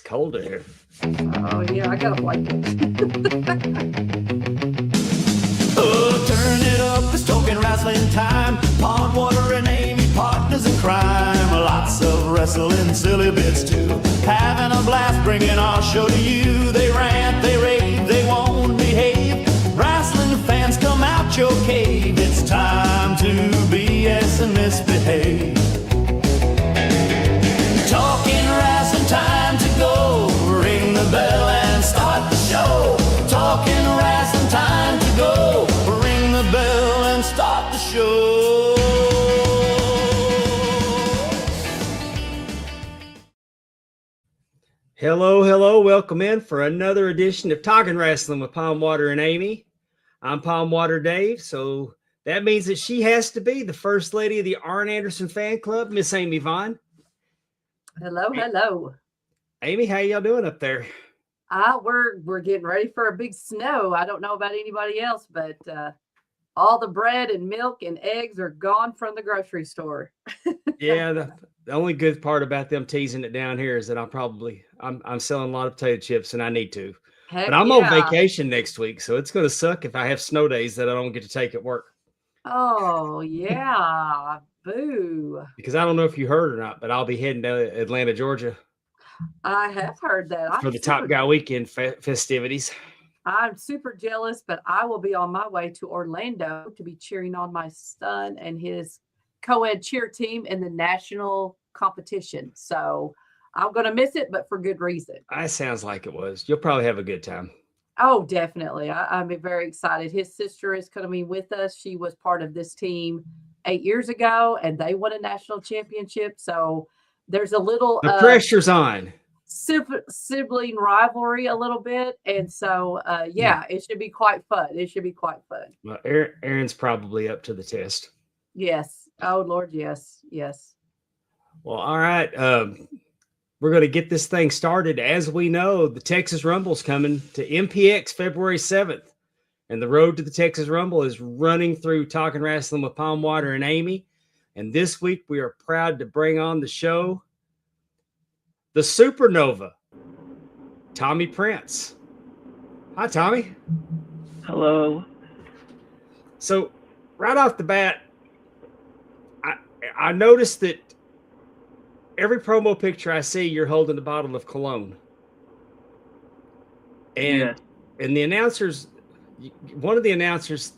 cold in here. Oh, yeah, I got a blanket. Oh, turn it up, it's Talking Rasslin time. Pondwater and Amy, partners in crime. Lots of wrestling, silly bits too. Having a blast, bringing our show to you. They rant, they rave, they won't behave. Wrestling fans, come out your cave. It's time to BS and misbehave. Talking Rasslin, time to go. Ring the bell and start the show. Talking Rasslin, time to go. Ring the bell and start the show. Hello. Welcome in for another edition of Talking Rasslin with Pondwater and Amy. I'm Pondwater Dave, so that means that she has to be the first lady of the Arn Anderson fan club, Miss Amy Vaughn. Hello. Amy, how y'all doing up there? We're getting ready for a big snow. I don't know about anybody else, but all the bread and milk and eggs are gone from the grocery store. Yeah, the only good part about them teasing it down here is that I'm selling a lot of potato chips and I need to. Heck But I'm yeah. on vacation next week, so it's going to suck if I have snow days that I don't get to take at work. Oh, yeah. Boo. Because I don't know if you heard or not, but I'll be heading to Atlanta, Georgia I have heard that. for the Top Guy Weekend festivities. I'm super jealous, but I will be on my way to Orlando to be cheering on my son and his co-ed cheer team in the national competition. So I'm going to miss it, but for good reason. That sounds like it was. You'll probably have a good time. Oh, definitely. I'm very excited. His sister is going to be with us. She was part of this team 8 years ago, and they won a national championship. So there's a little the pressure's on. Sibling rivalry a little bit. And so, it should be quite fun. Well, Aaron's probably up to the test. Yes. Oh, Lord, yes. Well, all right. We're going to get this thing started. As we know, the Texas Rumble's coming to MPX February 7th. And the road to the Texas Rumble is running through Talking Rasslin with Pondwater and Amy. And this week, we are proud to bring on the show the Supernova, Tommy Prince. Hi, Tommy. Hello. So, right off the bat, I noticed that every promo picture I see, you're holding a bottle of cologne. And the announcers, one of the announcers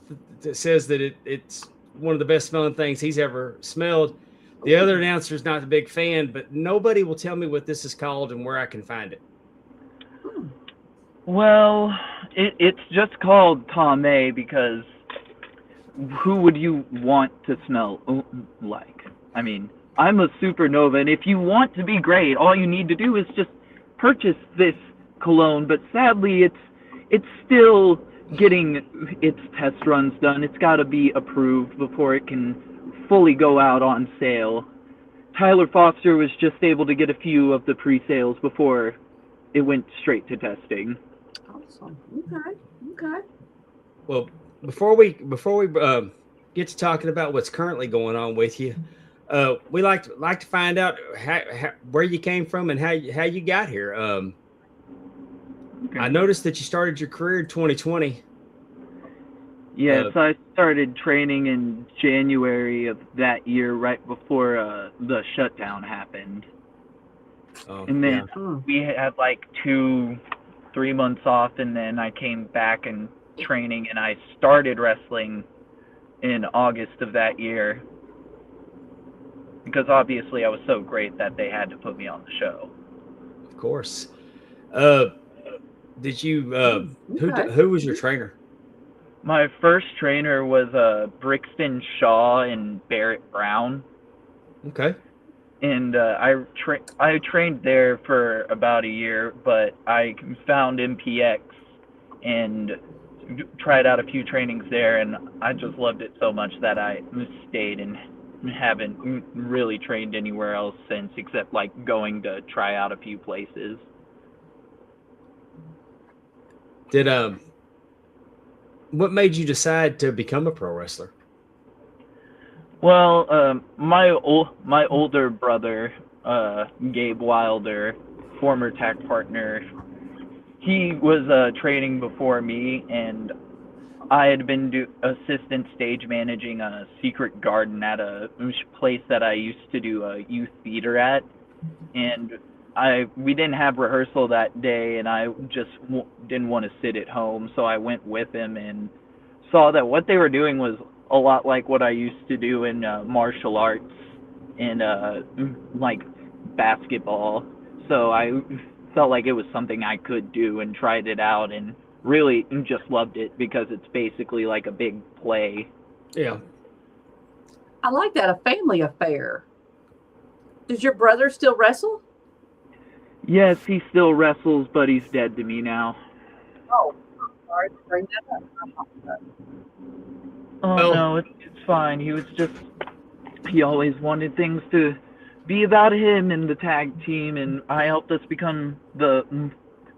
says that it's one of the best smelling things he's ever smelled. The other announcer's not a big fan, but nobody will tell me what this is called and where I can find it. Well, it's just called Tommy because who would you want to smell like? I mean, I'm a supernova, and if you want to be great, all you need to do is just purchase this cologne. But sadly, it's still getting its test runs done. It's got to be approved before it can fully go out on sale. Tyler Foster was just able to get a few of the pre-sales before it went straight to testing. Awesome. Okay. Well, before we get to talking about what's currently going on with you, we like to find out how where you came from and how you got here. Okay. I noticed that you started your career in 2020. Yes, I started training in January of that year, right before the shutdown happened. And then we had like 2-3 months off, and then I came back and training, and I started wrestling in August of that year. Because obviously I was so great that they had to put me on the show. Of course. Did you who was your trainer? My first trainer was Brixton Shaw and Barrett Brown. Okay. And I trained there for about a year, but I found MPX and tried out a few trainings there, and I just loved it so much that I stayed and haven't really trained anywhere else since, except like going to try out a few places. What made you decide to become a pro wrestler? Well, my older brother, Gabe Wilder, former tag partner, he was training before me, and I had been assistant stage managing a secret garden at a place that I used to do a youth theater at, and we didn't have rehearsal that day, and I just didn't want to sit at home, so I went with him and saw that what they were doing was a lot like what I used to do in martial arts and like basketball. So I felt like it was something I could do and tried it out and really just loved it because it's basically like a big play. Yeah. I like that, a family affair. Does your brother still wrestle? Yes, he still wrestles, but he's dead to me now. Oh, I'm sorry to bring that up. Oh, Well- no, it's fine. He always wanted things to be about him and the tag team, and I helped us become the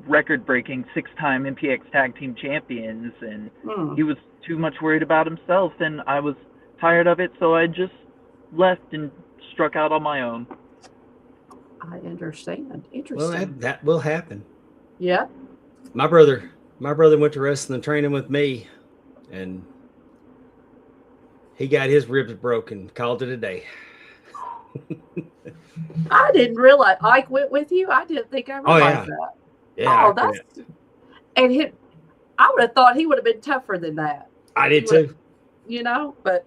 record-breaking 6-time MPX Tag Team Champions, and he was too much worried about himself, and I was tired of it, so I just left and struck out on my own. I understand. Interesting. Well, that will happen. Yeah. My brother went to wrestling training with me, and he got his ribs broken. Called it a day. I didn't realize Ike went with you. I didn't think I realized that. Yeah. Oh, and I would have thought he would have been tougher than that. I did too. But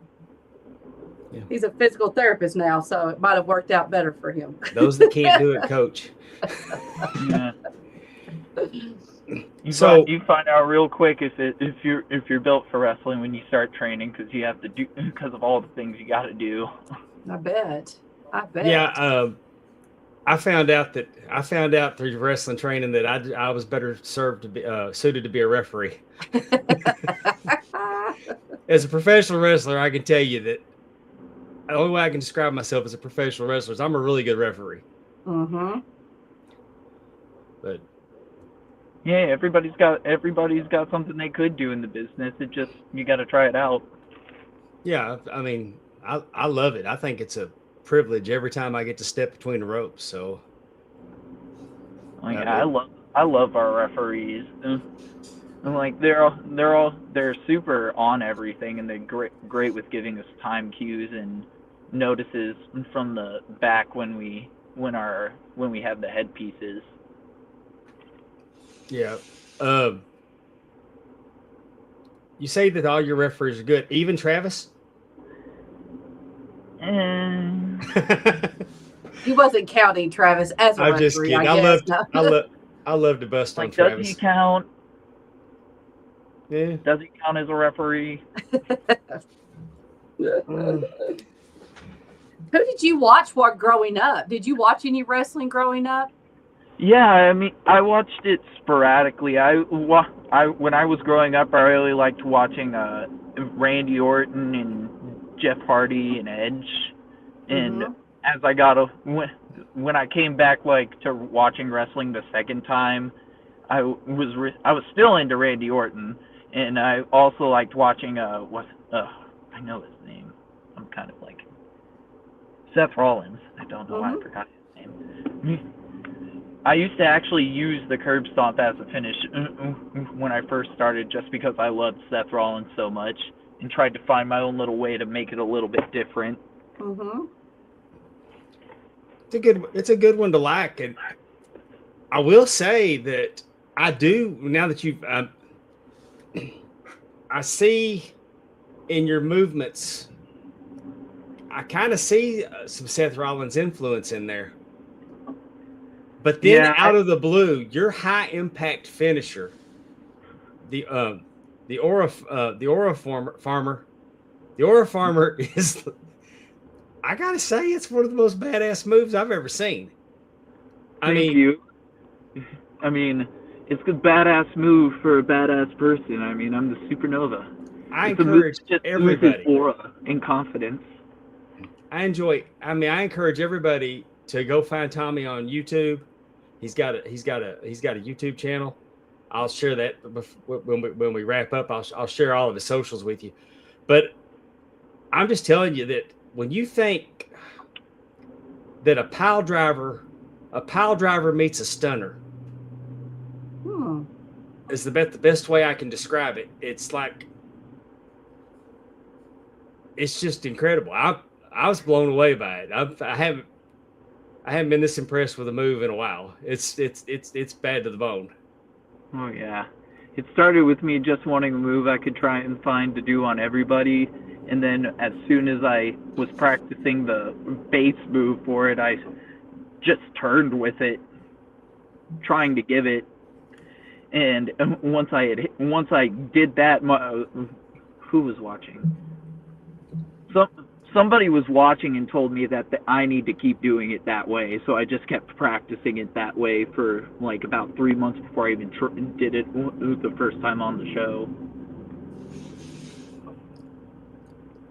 Yeah. he's a physical therapist now, so it might have worked out better for him. Those that can't do it, coach. Yeah. So you find out real quick if you're built for wrestling when you start training because of all the things you got to do. I bet. yeah, I found out through wrestling training that I was better served to be suited to be a referee. As a professional wrestler, I can tell you that the only way I can describe myself as a professional wrestler is I'm a really good referee. Mm-hmm. But yeah, everybody's got something they could do in the business. You got to try it out. yeah, I mean, I love it. I think it's a privilege every time I get to step between the ropes. So, I love our referees. And like they're super on everything, and they're great with giving us time cues and notices from the back when we have the headpieces. yeah. You say that all your referees are good, even Travis? And He wasn't counting Travis as a I'm referee. just kidding. I guess. I love to bust on like, does Travis. he count? Yeah. Does he count as a referee? Mm. Who did you watch while growing up? Did you watch any wrestling growing up? Yeah, I mean, I watched it sporadically. When I was growing up, I really liked watching Randy Orton and Jeff Hardy and Edge. And as I when I came back to watching wrestling the second time, I was still into Randy Orton, and I also liked watching I know his name. I'm kind of like Seth Rollins. I don't know why I forgot his name. I used to actually use the curb stomp as a finish when I first started, just because I loved Seth Rollins so much, and tried to find my own little way to make it a little bit different. Mm-hmm. It's a good one to like, and I will say that I do now that you've I see in your movements, I kind of see some Seth Rollins influence in there. But then out of the blue, your high impact finisher, the Aura Farmer is, I gotta say, it's one of the most badass moves I've ever seen. I mean, it's a badass move for a badass person. I mean, I'm the supernova. I encourage everybody. Aura and confidence. I encourage everybody to go find Tommy on YouTube. He's got a YouTube channel. I'll share that when we wrap up. I'll share all of his socials with you. But I'm just telling you that when you think that a pile driver a pile driver meets a stunner. Is the best way I can describe it. It's like, it's just incredible. I was blown away by it. I haven't been this impressed with a move in a while. It's bad to the bone. Oh yeah, it started with me just wanting a move I could try and find to do on everybody, and then as soon as I was practicing the base move for it, I just turned with it, trying to give it. And once I did that, who was watching? Somebody was watching and told me that I need to keep doing it that way. So I just kept practicing it that way for like about 3 months before I even did it the first time on the show.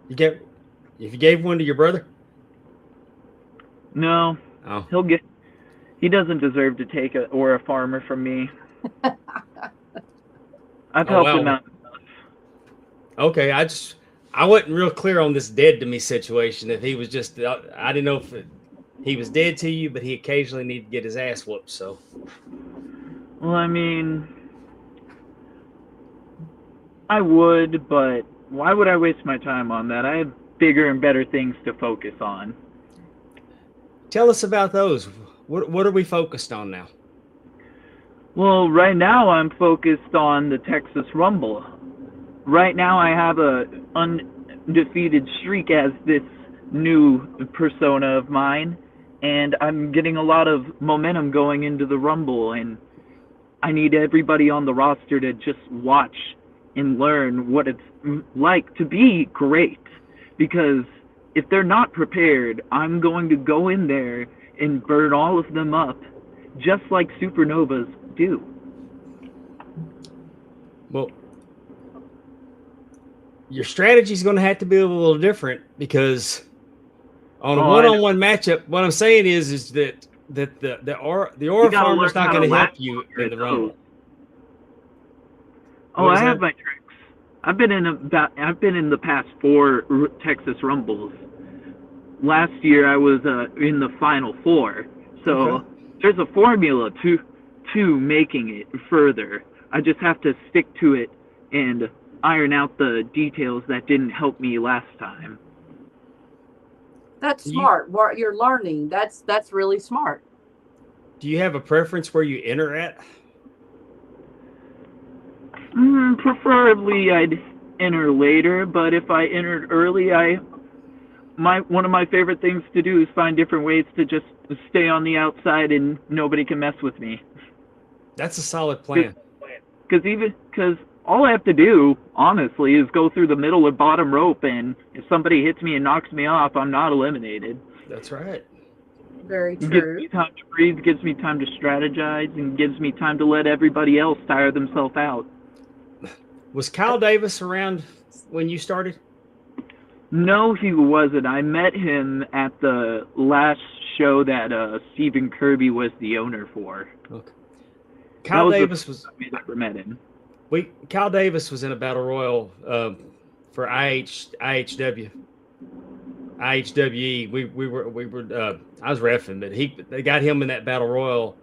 If you gave one to your brother? No. Oh. He doesn't deserve to take a farmer from me. I've helped him out. Okay, I wasn't real clear on this dead to me situation. If he was just, I didn't know if he was dead to you, but he occasionally needed to get his ass whooped. So, well, I mean, I would, but why would I waste my time on that? I have bigger and better things to focus on. Tell us about those. What are we focused on now? Well, right now I'm focused on the Texas Rumble. Right now I have a undefeated streak as this new persona of mine, and I'm getting a lot of momentum going into the Rumble, and I need everybody on the roster to just watch and learn what it's like to be great, because if they're not prepared, I'm going to go in there and burn all of them up, just like supernovas do. Well, your strategy is going to have to be a little different, because on a one-on-one matchup, what I'm saying is that the aura farmer's not going to help you in the Rumble. Oh, I have my tricks. I've been in the past 4 Texas Rumbles. Last year I was in the final 4. So there's a formula to making it further. I just have to stick to it and iron out the details that didn't help me last time. That's smart. What you're learning, that's really smart. Do you have a preference where you enter at? Preferably I'd enter later, but if I entered early, one of my favorite things to do is find different ways to just stay on the outside and nobody can mess with me. That's a solid plan. Because all I have to do, honestly, is go through the middle or bottom rope, and if somebody hits me and knocks me off, I'm not eliminated. That's right. Very true. It gives me time to breathe, gives me time to strategize, and gives me time to let everybody else tire themselves out. Was Kyle Davis around when you started? No, he wasn't. I met him at the last show that Stephen Kirby was the owner for. Okay. Kyle Davis was. I never met him. Kyle Davis was in a battle royal for IHWE. We were. I was reffing, but they got him in that battle royal,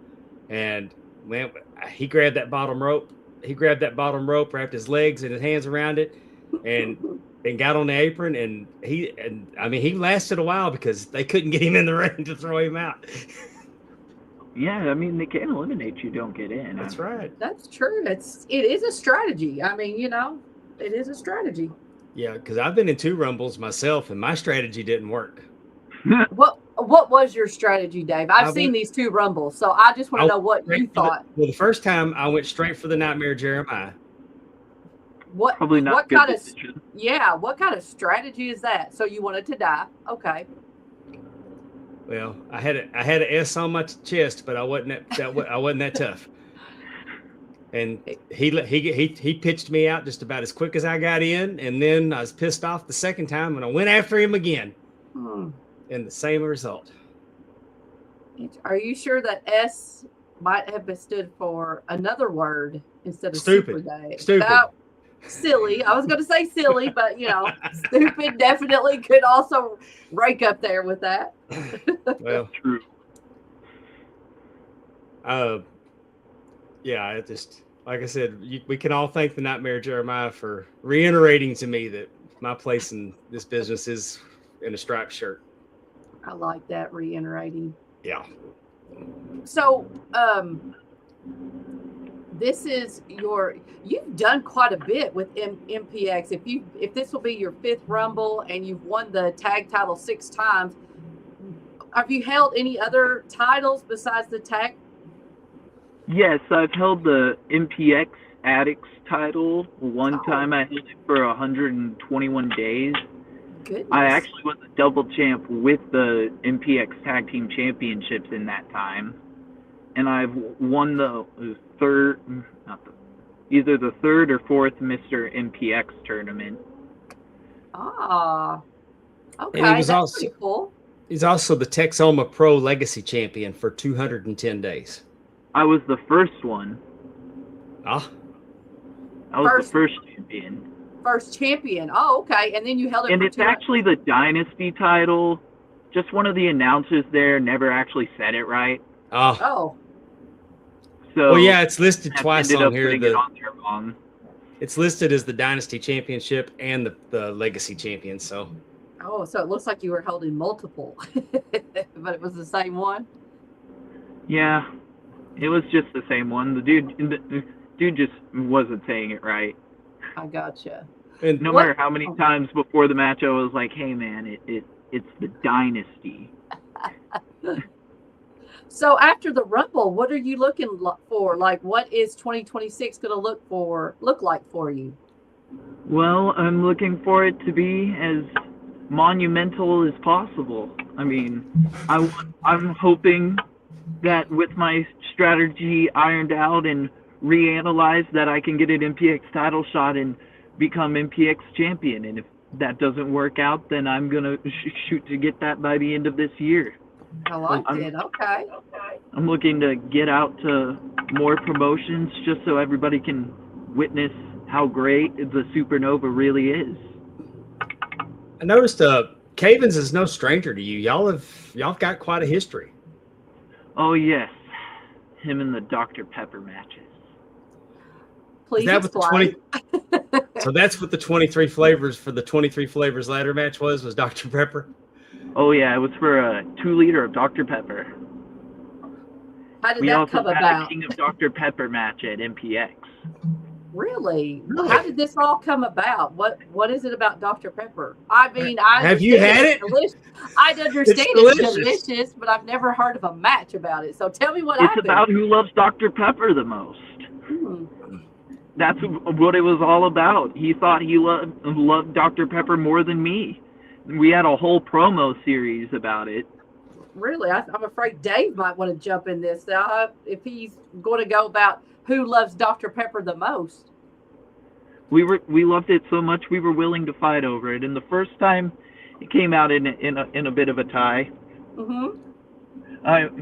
and man, he grabbed that bottom rope. He grabbed that bottom rope, wrapped his legs and his hands around it, and got on the apron. And he lasted a while because they couldn't get him in the ring to throw him out. Yeah, I mean, they can't eliminate you, don't get in. That's right. That's true. It is a strategy. I mean, it is a strategy. Yeah, because I've been in 2 Rumbles myself, and my strategy didn't work. What was your strategy, Dave? I've seen these 2 Rumbles, so I just want to know what you thought. Well, the first time I went straight for the Nightmare Jeremiah. Probably not. What kind decision. What kind of strategy is that? So you wanted to die? Okay. Well, I had an S on my chest, but I wasn't that tough. And he pitched me out just about as quick as I got in, and then I was pissed off the second time, and I went after him again. And the same result. Are you sure that S might have been stood for another word instead of stupid? Super Dave? Stupid. Silly. I was going to say silly, but stupid definitely could also rank up there with that. Well, true. Yeah, it just like I said, we can all thank the Nightmare Jeremiah for reiterating to me that my place in this business is in a striped shirt. I like that reiterating. Yeah. So, this is you've done quite a bit with MPX. If this will be your 5th Rumble and you've won the tag title 6 times, have you held any other titles besides the tag? Yes, I've held the MPX Addicts title. One time I held it for 121 days. Goodness. I actually was a double champ with the MPX Tag Team Championships in that time. And I've won the either the 3rd or 4th Mr. MPX tournament. Ah, okay, And he was that's pretty cool. He's also the Texoma Pro Legacy Champion for 210 days. I was the first one. Ah. I was the first champion. First champion. Oh, okay. And then you held it. And it's actually the Dynasty title. Just one of the announcers there never actually said it right. Oh. So well, yeah, it's listed twice on here. Wrong. It's listed as the Dynasty Championship and the Legacy Champion. So. Oh, so it looks like you were holding multiple, but it was the same one. Yeah, it was just the same one. The dude just wasn't saying it right. I gotcha. And no matter how many times before the match I was like, "Hey, man, it's the Dynasty." So after the Rumble, what are you looking for? Like, what is 2026 going to look like for you? Well, I'm looking for it to be as monumental as possible. I mean, I'm hoping that with my strategy ironed out and reanalyzed, that I can get an MPX title shot and become MPX champion. And if that doesn't work out, then I'm gonna shoot to get that by the end of this year. I like it. Okay. I'm looking to get out to more promotions just so everybody can witness how great the Supernova really is. I noticed Cavens is no stranger to you. Y'all got quite a history. Oh yes, him and the Dr. Pepper matches. Please explain. So that's what the 23 flavors for the 23 flavors ladder match was Dr. Pepper. Oh yeah, it was for a 2-liter of Dr. Pepper. How did that come about? We also had a King of Dr. Pepper match at MPX. Really? How did this all come about? What is it about Dr. Pepper? I mean, have you had it? I understand it's delicious, but I've never heard of a match about it. So tell me what happened. It's about who loves Dr. Pepper the most. That's what it was all about. He thought he loved Dr. Pepper more than me. We had a whole promo series about it. Really? I'm afraid Dave might want to jump in this. If he's going to go about who loves Dr. Pepper the most. We loved it so much we were willing to fight over it. And the first time it came out in a bit of a tie.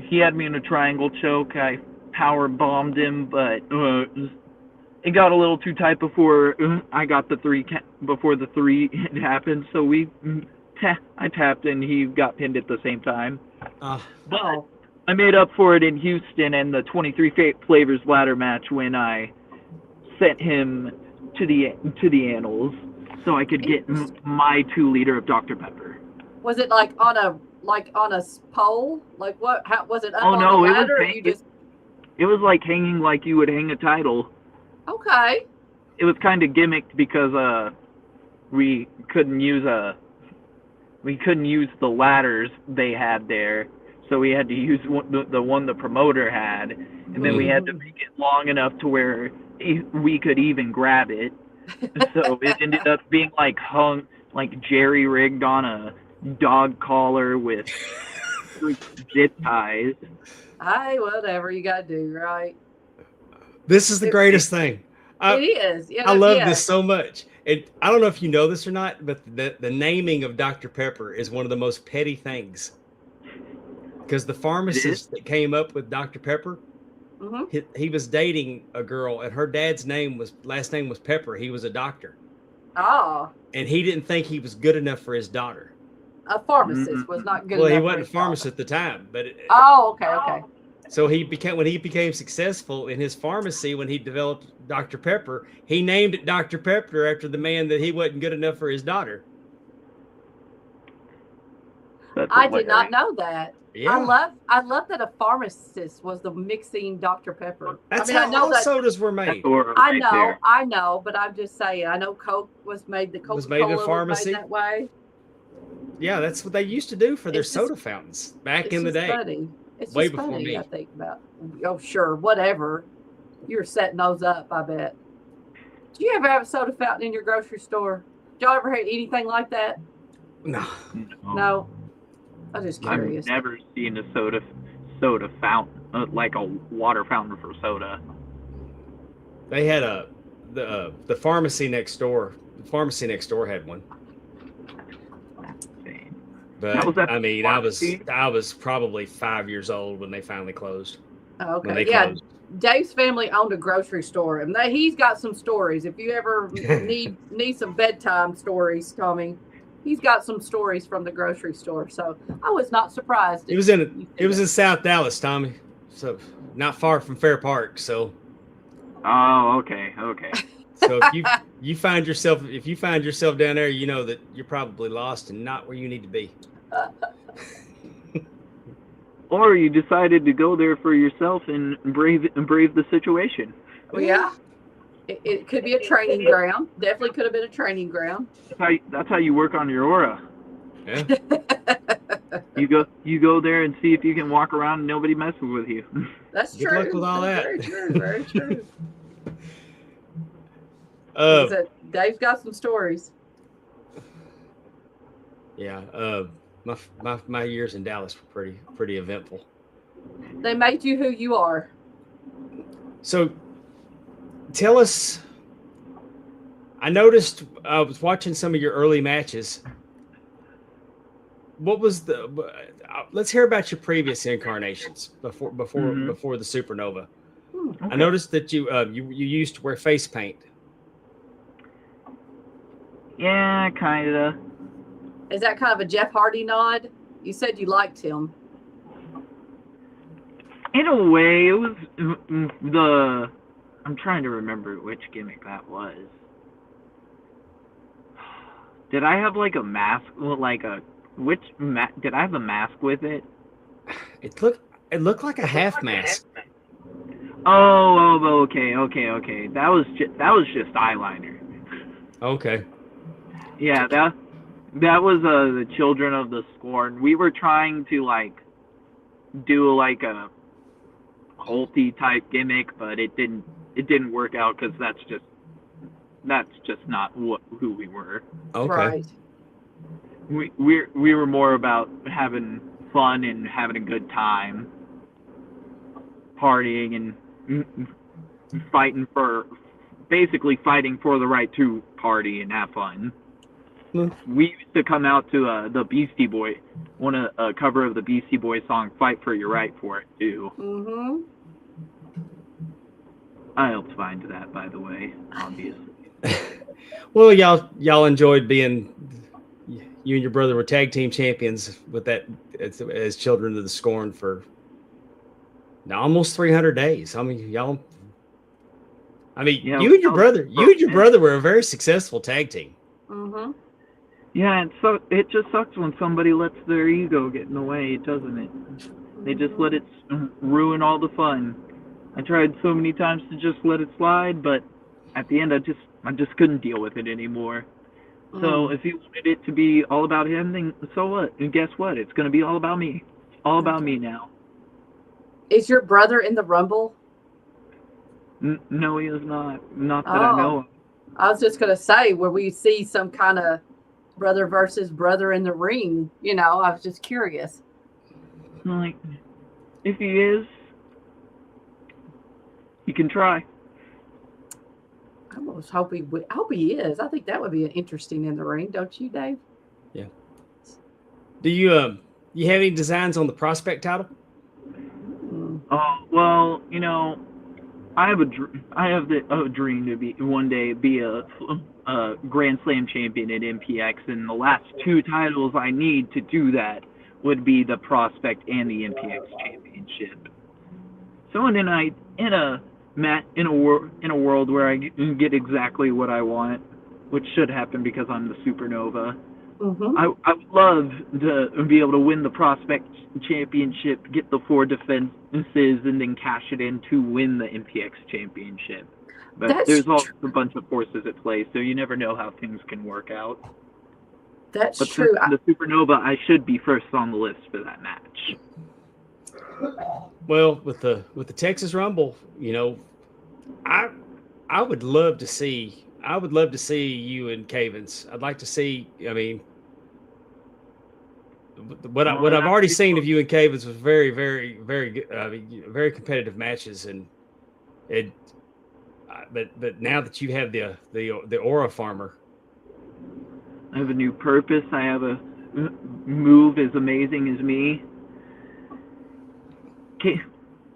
He had me in a triangle choke. I power bombed him, but it got a little too tight before I got the 3 before the 3 had happened. So I tapped and he got pinned at the same time. But I made up for it in Houston and the 23 flavors ladder match when I sent him to the annals so I could get my 2-liter of Dr. Pepper. Was it like on a pole? Like what? How was it? Up on no, the ladder, it was like hanging like you would hang a title. Okay. It was kind of gimmicked because we couldn't use the ladders they had there, so we had to use the one the promoter had, and then we had to make it long enough to where we could even grab it. So it ended up being like hung, like jerry rigged on a dog collar with zip ties. Hey, whatever you gotta do, right? This is the greatest thing. It is. I love this so much. I don't know if you know this or not, but the naming of Dr. Pepper is one of the most petty things. Because the pharmacist that came up with Dr. Pepper, he was dating a girl, and her dad's last name was Pepper. He was a doctor. Oh. And he didn't think he was good enough for his daughter. A pharmacist was not good enough. Well, he wasn't a pharmacist at the time, but okay. So when he became successful in his pharmacy, when he developed Dr. Pepper, he named it Dr. Pepper after the man that he wasn't good enough for his daughter. I did not know that. Yeah. I love that a pharmacist was the mixing Dr. Pepper. That's I mean, how I know all that sodas were made. I know, but I'm just saying. I know Coke was made. The Coca-Cola was made that way. Yeah, that's what they used to do for their It's soda just- fountains back It's in the just day. funny. It's Way just before funny. me. I think about. Oh, sure, whatever. You're setting those up. I bet. Do you ever have a soda fountain in your grocery store? Did y'all ever have anything like that? No. No. I'm just curious. I've never seen a soda fountain, like a water fountain for soda. They had the pharmacy next door. The pharmacy next door had one. But I mean, I was probably 5 years old when they finally closed. Okay. Yeah. Dave's family owned a grocery store, and he's got some stories. If you ever need some bedtime stories, Tommy, he's got some stories from the grocery store. So I was not surprised. It was in South Dallas, Tommy, so not far from Fair Park. So. Oh, okay. So if you find yourself down there, you know that you're probably lost and not where you need to be. Or you decided to go there for yourself and brave the situation. Well, yeah. It could be a training ground. Definitely could have been a training ground. That's how you work on your aura. Yeah. You go there and see if you can walk around and nobody messes with you. That's Good true. luck with all that. Very true. Very true. Dave's got some stories. Yeah. My years in Dallas were pretty eventful. They made you who you are. So tell us, I noticed I was watching some of your early matches. What was let's hear about your previous incarnations before the Supernova. Okay. I noticed that you used to wear face paint. Yeah, kinda. Is that kind of a Jeff Hardy nod? You said you liked him. In a way, it was I'm trying to remember which gimmick that was. Did I have like a mask? Did I have a mask with it? It looked like a half mask. Oh, okay. That was just eyeliner. Okay. Yeah, that was the Children of the Scorn. We were trying to do like a culty type gimmick, but it didn't work out because that's just not who we were. Okay. Right. We were more about having fun and having a good time, partying and fighting for the right to party and have fun. We used to come out to the Beastie Boy, a cover of the Beastie Boy song "Fight for Your Right" for it too. Mm-hmm. I helped find that, by the way, obviously. Well, y'all enjoyed being. You and your brother were tag team champions with that as Children of the Scorn for almost 300 days. I mean, you and your brother were a very successful tag team. Mm-hmm. Yeah, and so it just sucks when somebody lets their ego get in the way, doesn't it? They just let it ruin all the fun. I tried so many times to just let it slide, but at the end, I just couldn't deal with it anymore. So if he wanted it to be all about him, then so what? And guess what? It's going to be all about me. All about me now. Is your brother in the Rumble? No, he is not. Not that I know of. I was just going to say, where we see some kind of brother versus brother in the ring, I was just curious. Like, if he is, you can try. I almost hope I hope he is. I think that would be interesting in the ring, don't you, Dave? Yeah. Do you have any designs on the prospect title? Well, I have a dream to one day be a Grand Slam champion at MPX, and the last two titles I need to do that would be the prospect and the MPX championship. someone in a world where I get exactly what I want, which should happen because I'm the supernova. Mm-hmm. I would love to be able to win the Prospect Championship, get the 4 defenses, and then cash it in to win the MPX Championship. But there's also a bunch of forces at play, so you never know how things can work out. That's but true. The supernova, I should be first on the list for that match. Well, with the Texas Rumble, you know, I would love to see you and Cavens. I'd like to see. I mean, what I've already seen of you and Cavens was very, very, very good. Very competitive matches, and it. But now that you have the Aura Farmer, I have a new purpose. I have a move as amazing as me.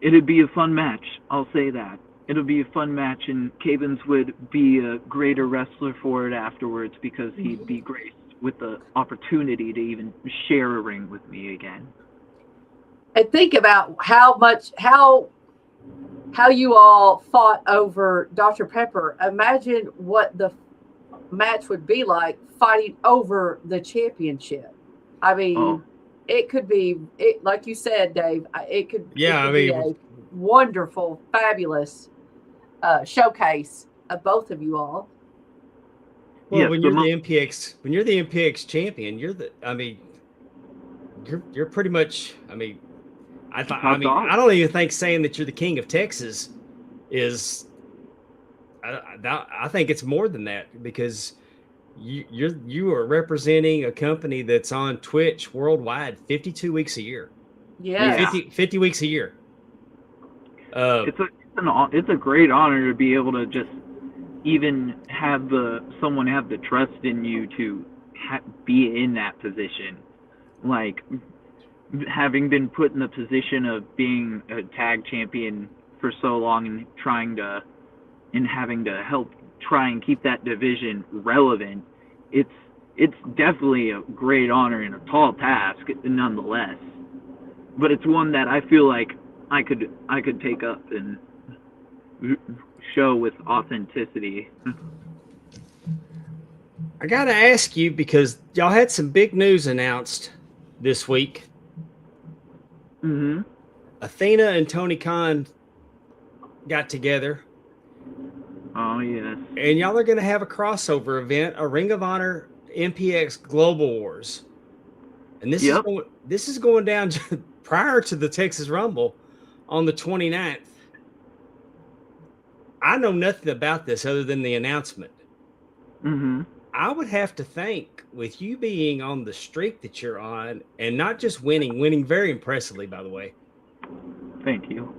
It'd be a fun match. I'll say that. It'll be a fun match, and Cavens would be a greater wrestler for it afterwards because he'd be graced with the opportunity to even share a ring with me again. And think about how you all fought over Dr. Pepper. Imagine what the match would be like fighting over the championship. I mean, it could be, like you said, Dave, it could be a wonderful, fabulous showcase of both of you all. Well, yes, when you're the MPX champion, you're pretty much, I don't even think saying that you're the king of Texas is, I think it's more than that, because you are representing a company that's on Twitch worldwide 52 weeks a year. Yeah. 50 weeks a year. It's a great honor to be able to just even have someone have the trust in you to be in that position. Like, having been put in the position of being a tag champion for so long and having to help try and keep that division relevant, it's definitely a great honor and a tall task nonetheless. But it's one that I feel like I could take up and show with authenticity. I gotta ask you, because y'all had some big news announced this week. Mm-hmm. Athena and Tony Khan got together. Oh, yes. And y'all are going to have a crossover event, a Ring of Honor MPX Global Wars. And this is going down prior to the Texas Rumble on the 29th. I know nothing about this other than the announcement. Mm-hmm. I would have to think, with you being on the streak that you're on, and not just winning very impressively, by the way. Thank you.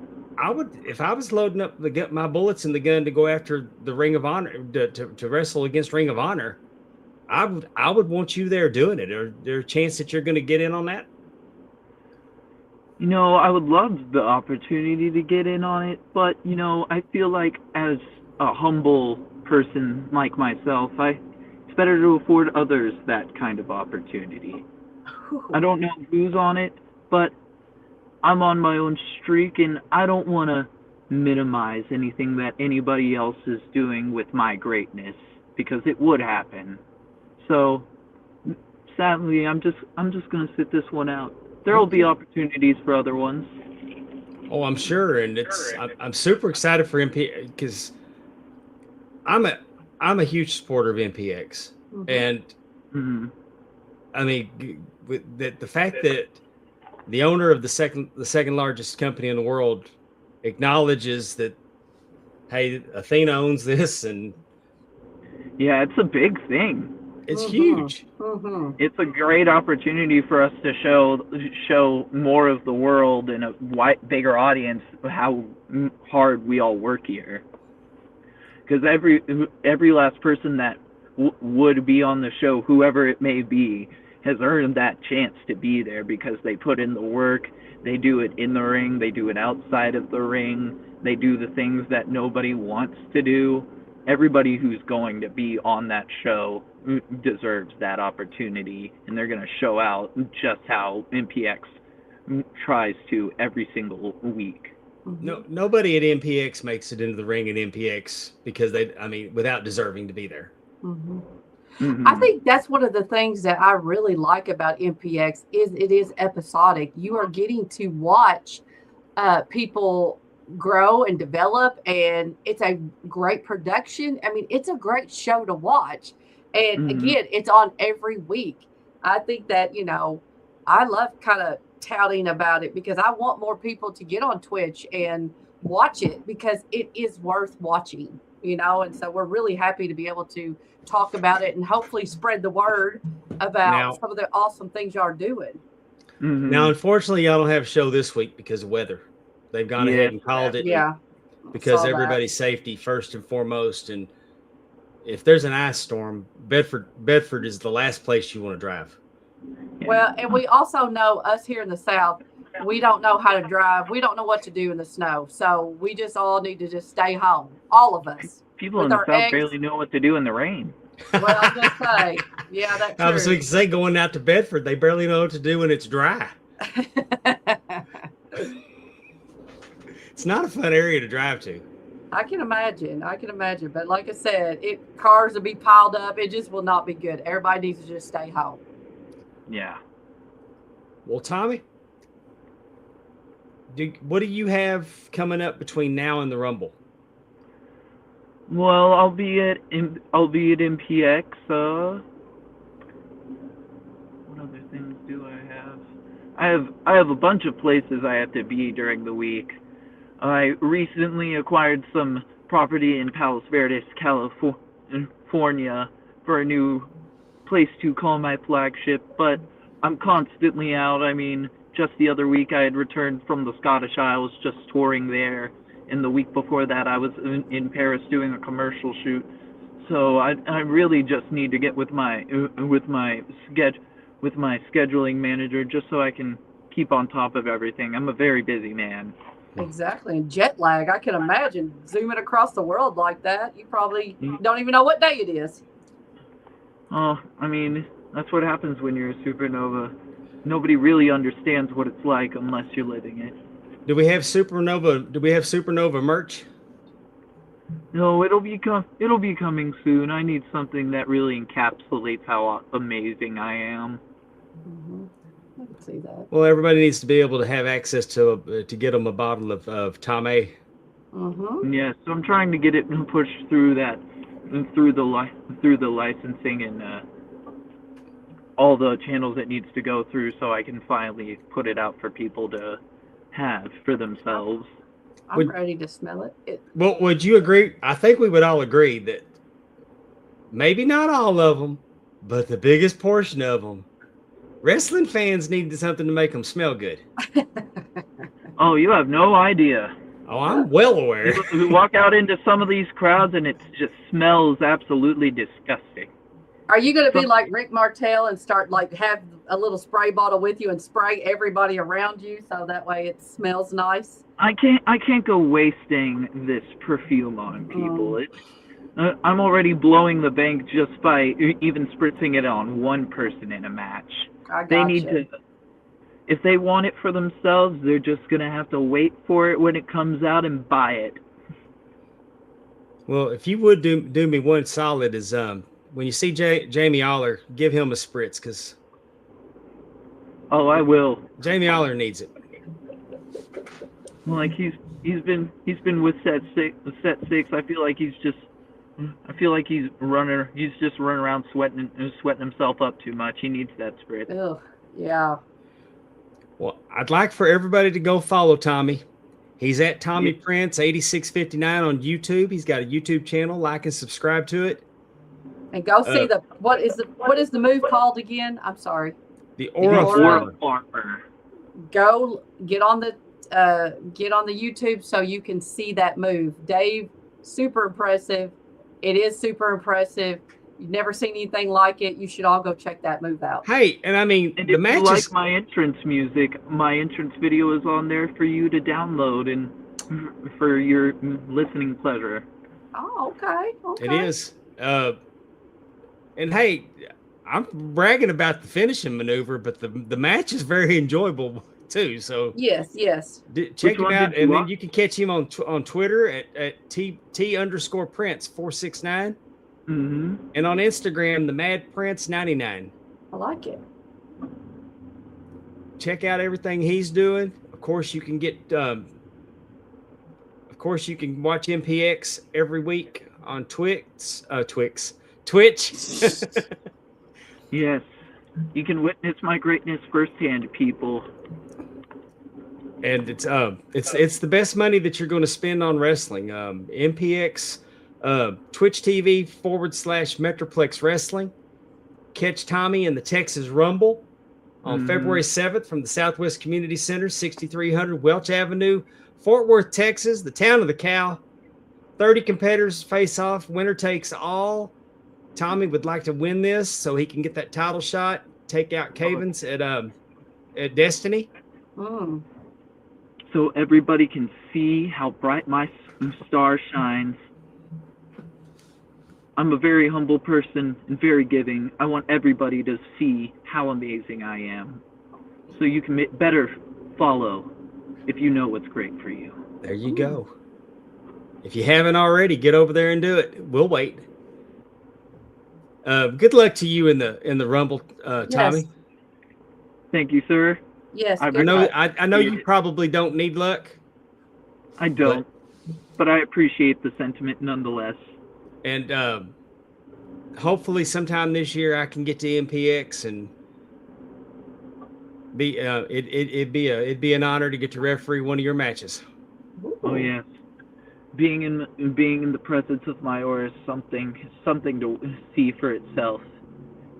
If I was loading up my bullets in the gun to go after the Ring of Honor, to wrestle against Ring of Honor, I would want you there doing it. Are there a chance that you're going to get in on that? You know, I would love the opportunity to get in on it, but, you know, I feel like as a humble person like myself, it's better to afford others that kind of opportunity. I don't know who's on it, but I'm on my own streak, and I don't want to minimize anything that anybody else is doing with my greatness, because it would happen. So, sadly, I'm just going to sit this one out. There will be opportunities for other ones. Oh, I'm sure, and I'm super excited for MPX, because I'm a huge supporter of MPX, and I mean, with the fact that the owner of the second largest company in the world acknowledges that, hey, Athena owns this, and yeah, it's a big thing. It's huge. It's a great opportunity for us to show more of the world and a bigger audience how hard we all work here. Because every last person that would be on the show, whoever it may be, has earned that chance to be there because they put in the work. They do it in the ring. They do it outside of the ring. They do the things that nobody wants to do. Everybody who's going to be on that show deserves that opportunity, and they're going to show out just how MPX tries to every single week. Nobody at MPX makes it into the ring at MPX because without deserving to be there. I think that's one of the things that I really like about MPX is it is episodic. You are getting to watch people grow and develop, and it's a great production. I mean, it's a great show to watch. And again, it's on every week. I think that, I love kind of touting about it because I want more people to get on Twitch and watch it because it is worth watching, and so we're really happy to be able to talk about it and hopefully spread the word about some of the awesome things y'all are doing. Now, unfortunately, y'all don't have a show this week because of weather. They've gone ahead and called it because everybody's safety first and foremost. And if there's an ice storm, Bedford is the last place you want to drive. Well, and we also know us here in the South, we don't know how to drive. We don't know what to do in the snow. So we just all need to just stay home. All of us. People in the South barely know what to do in the rain. Well, I was going to say, yeah, that's true. I was going to say, going out to Bedford, they barely know what to do when it's dry. It's not a fun area to drive to. I can imagine. But like I said, cars will be piled up. It just will not be good. Everybody needs to just stay home. Yeah. Well, Tommy, what do you have coming up between now and the Rumble? Well, I'll be at MPX. What other things do I have? I have a bunch of places I have to be during the week. I recently acquired some property in Palos Verdes, California, for a new place to call my flagship, but I'm constantly out. I mean, just the other week I had returned from the Scottish Isles, just touring there. And the week before that, I was in Paris doing a commercial shoot. So I really just need to get with my scheduling manager just so I can keep on top of everything. I'm a very busy man. Exactly. And jet lag, I can imagine zooming across the world like that. You probably don't even know what day it is. Oh, I mean, that's what happens when you're a supernova. Nobody really understands what it's like unless you're living it. Do we have supernova merch? No, it'll be coming soon. I need something that really encapsulates how amazing I am. I can see that. Well, everybody needs to be able to have access to get them a bottle of Tommy. Yes, so I'm trying to get it pushed through the licensing and all the channels it needs to go through, so I can finally put it out for people to have for themselves. I'm ready to smell it. Well, would you agree? I think we would all agree that maybe not all of them, but the biggest portion of them, wrestling fans need something to make them smell good. Oh, you have no idea. Oh, I'm well aware. We walk out into some of these crowds and it just smells absolutely disgusting. Are you going to be like Rick Martel and start have a little spray bottle with you and spray everybody around you so that way it smells nice? I can't go wasting this perfume on people. I'm already blowing the bank just by even spritzing it on one person in a match. They need to. If they want it for themselves, they're just gonna have to wait for it when it comes out and buy it. Well, if you would do me one solid is when you see Jamie Aller, give him a spritz because. Oh, I will. Jamie Aller needs it. Like he's been with set six. I feel like he's just running around sweating himself up too much. He needs that spritz. Ugh, yeah. Well, I'd like for everybody to go follow Tommy. He's at Tommy Prince 8659 on YouTube. He's got a YouTube channel. Like and subscribe to it. And go see what is the move called again? I'm sorry. The Aura Farmer. Go get on the YouTube so you can see that move. Dave, super impressive. It is super impressive. You've never seen anything like it. You should all go check that move out. Hey, and I mean, and the if match you like is... my entrance music, my entrance video is on there for you to download and for your listening pleasure. Oh, okay. It is. And hey, I'm bragging about the finishing maneuver, but the match is very enjoyable. too. So Yes, yes. check Which him one out, did you and then watch? you can catch him on Twitter at T_Prince 469, Mm-hmm. and on Instagram the Mad Prince 99. I like it. Check out everything he's doing. Of course, you can get. Of course, you can watch MPX every week on Twitch. Yes. You can witness my greatness firsthand, people. And it's the best money that you're going to spend on wrestling. MPX, Twitch TV /Metroplex Wrestling. Catch Tommy in the Texas Rumble on February 7th from the Southwest Community Center, 6300 Welch Avenue, Fort Worth, Texas, the town of the cow. 30 competitors face off. Winner takes all. Tommy would like to win this so he can get that title shot, take out Cavens at Destiny. Mm. So everybody can see how bright my star shines. I'm a very humble person and very giving. I want everybody to see how amazing I am. So you can better follow if you know what's great for you. There you go. If you haven't already, get over there and do it. We'll wait. Good luck to you in the Rumble, Tommy. Yes. Thank you, sir. Yes. I good know luck. I know you probably don't need luck. I don't, but I appreciate the sentiment nonetheless. And hopefully sometime this year I can get to MPX and be it'd be an honor to get to referee one of your matches. Oh yes, being in the presence of my aura is something to see for itself.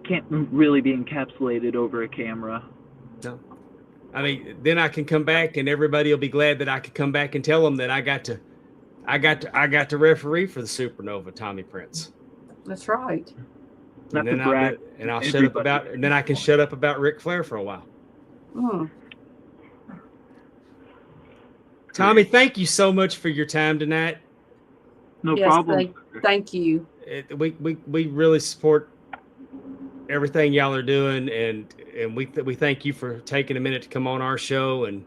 Can't really be encapsulated over a camera. No, I mean then I can come back and everybody will be glad that I could come back and tell them that I got to referee for the Supernova Tommy Prince. That's right. Not And to then brag. I'll shut up about, and then I can shut up about Ric Flair for a while. Mm. Tommy, thank you so much for your time tonight. No Yes, problem. Thank you. We really support everything y'all are doing, and we thank you for taking a minute to come on our show, and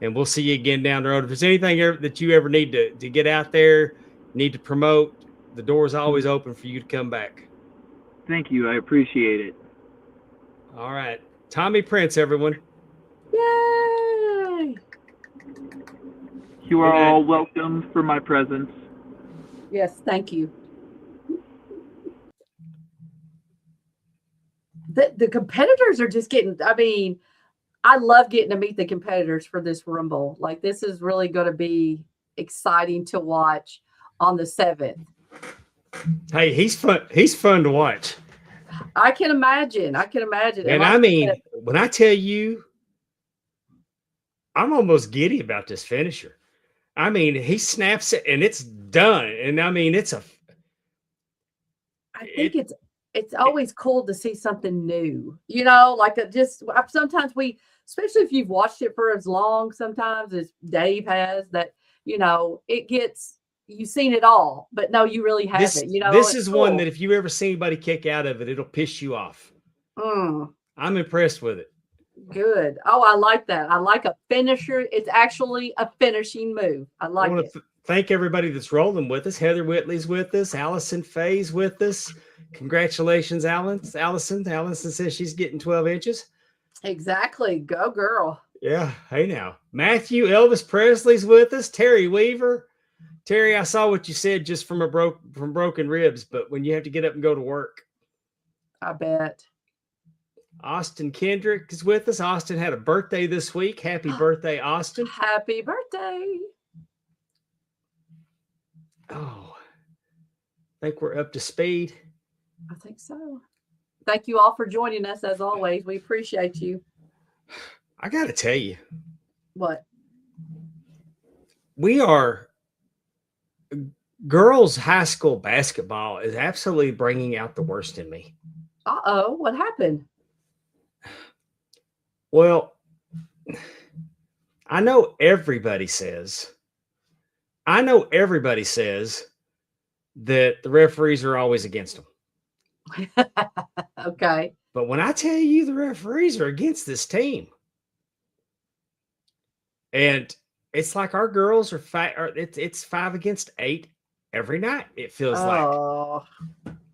we'll see you again down the road. If there's anything that you ever need to get out there, need to promote, the door is always open for you to come back. Thank you. I appreciate it. All right. Tommy Prince, everyone. Yay! You are Good night. all welcome for my presence. Yes, thank you. The competitors are just getting, I mean, I love getting to meet the competitors for this Rumble. Like, this is really going to be exciting to watch on the 7th. Hey, he's fun to watch. I can imagine. And I mean, when I tell you, I'm almost giddy about this finisher. I mean, he snaps it and it's done. And I mean, I think it's always cool to see something new, you know, like sometimes especially if you've watched it for as long, sometimes as Dave has, that, you know, you've seen it all, but no, you really haven't, you know. This is cool. one that if you ever see anybody kick out of it, it'll piss you off. I'm impressed with it. Good. Oh, I like that. I like a finisher. It's actually a finishing move. I like it. Thank everybody that's rolling with us. Heather Whitley's with us. Allison Faye's with us. Congratulations, Allison. Allison says she's getting 12 inches. Exactly. Go girl. Yeah. Hey now. Matthew Elvis Presley's with us. Terry Weaver. Terry, I saw what you said just from broken ribs, but when you have to get up and go to work. I bet. Austin Kendrick is with us. Austin had a birthday this week. Happy birthday, Austin. Happy birthday. Oh, I think we're up to speed. I think so. Thank you all for joining us as always. We appreciate you. I got to tell you. What? Girls high school basketball is absolutely bringing out the worst in me. Uh-oh, what happened? Well, I know everybody says that the referees are always against them. Okay. But when I tell you the referees are against this team, And it's like our girls are it's 5 against 8 every night, it feels like. Oh,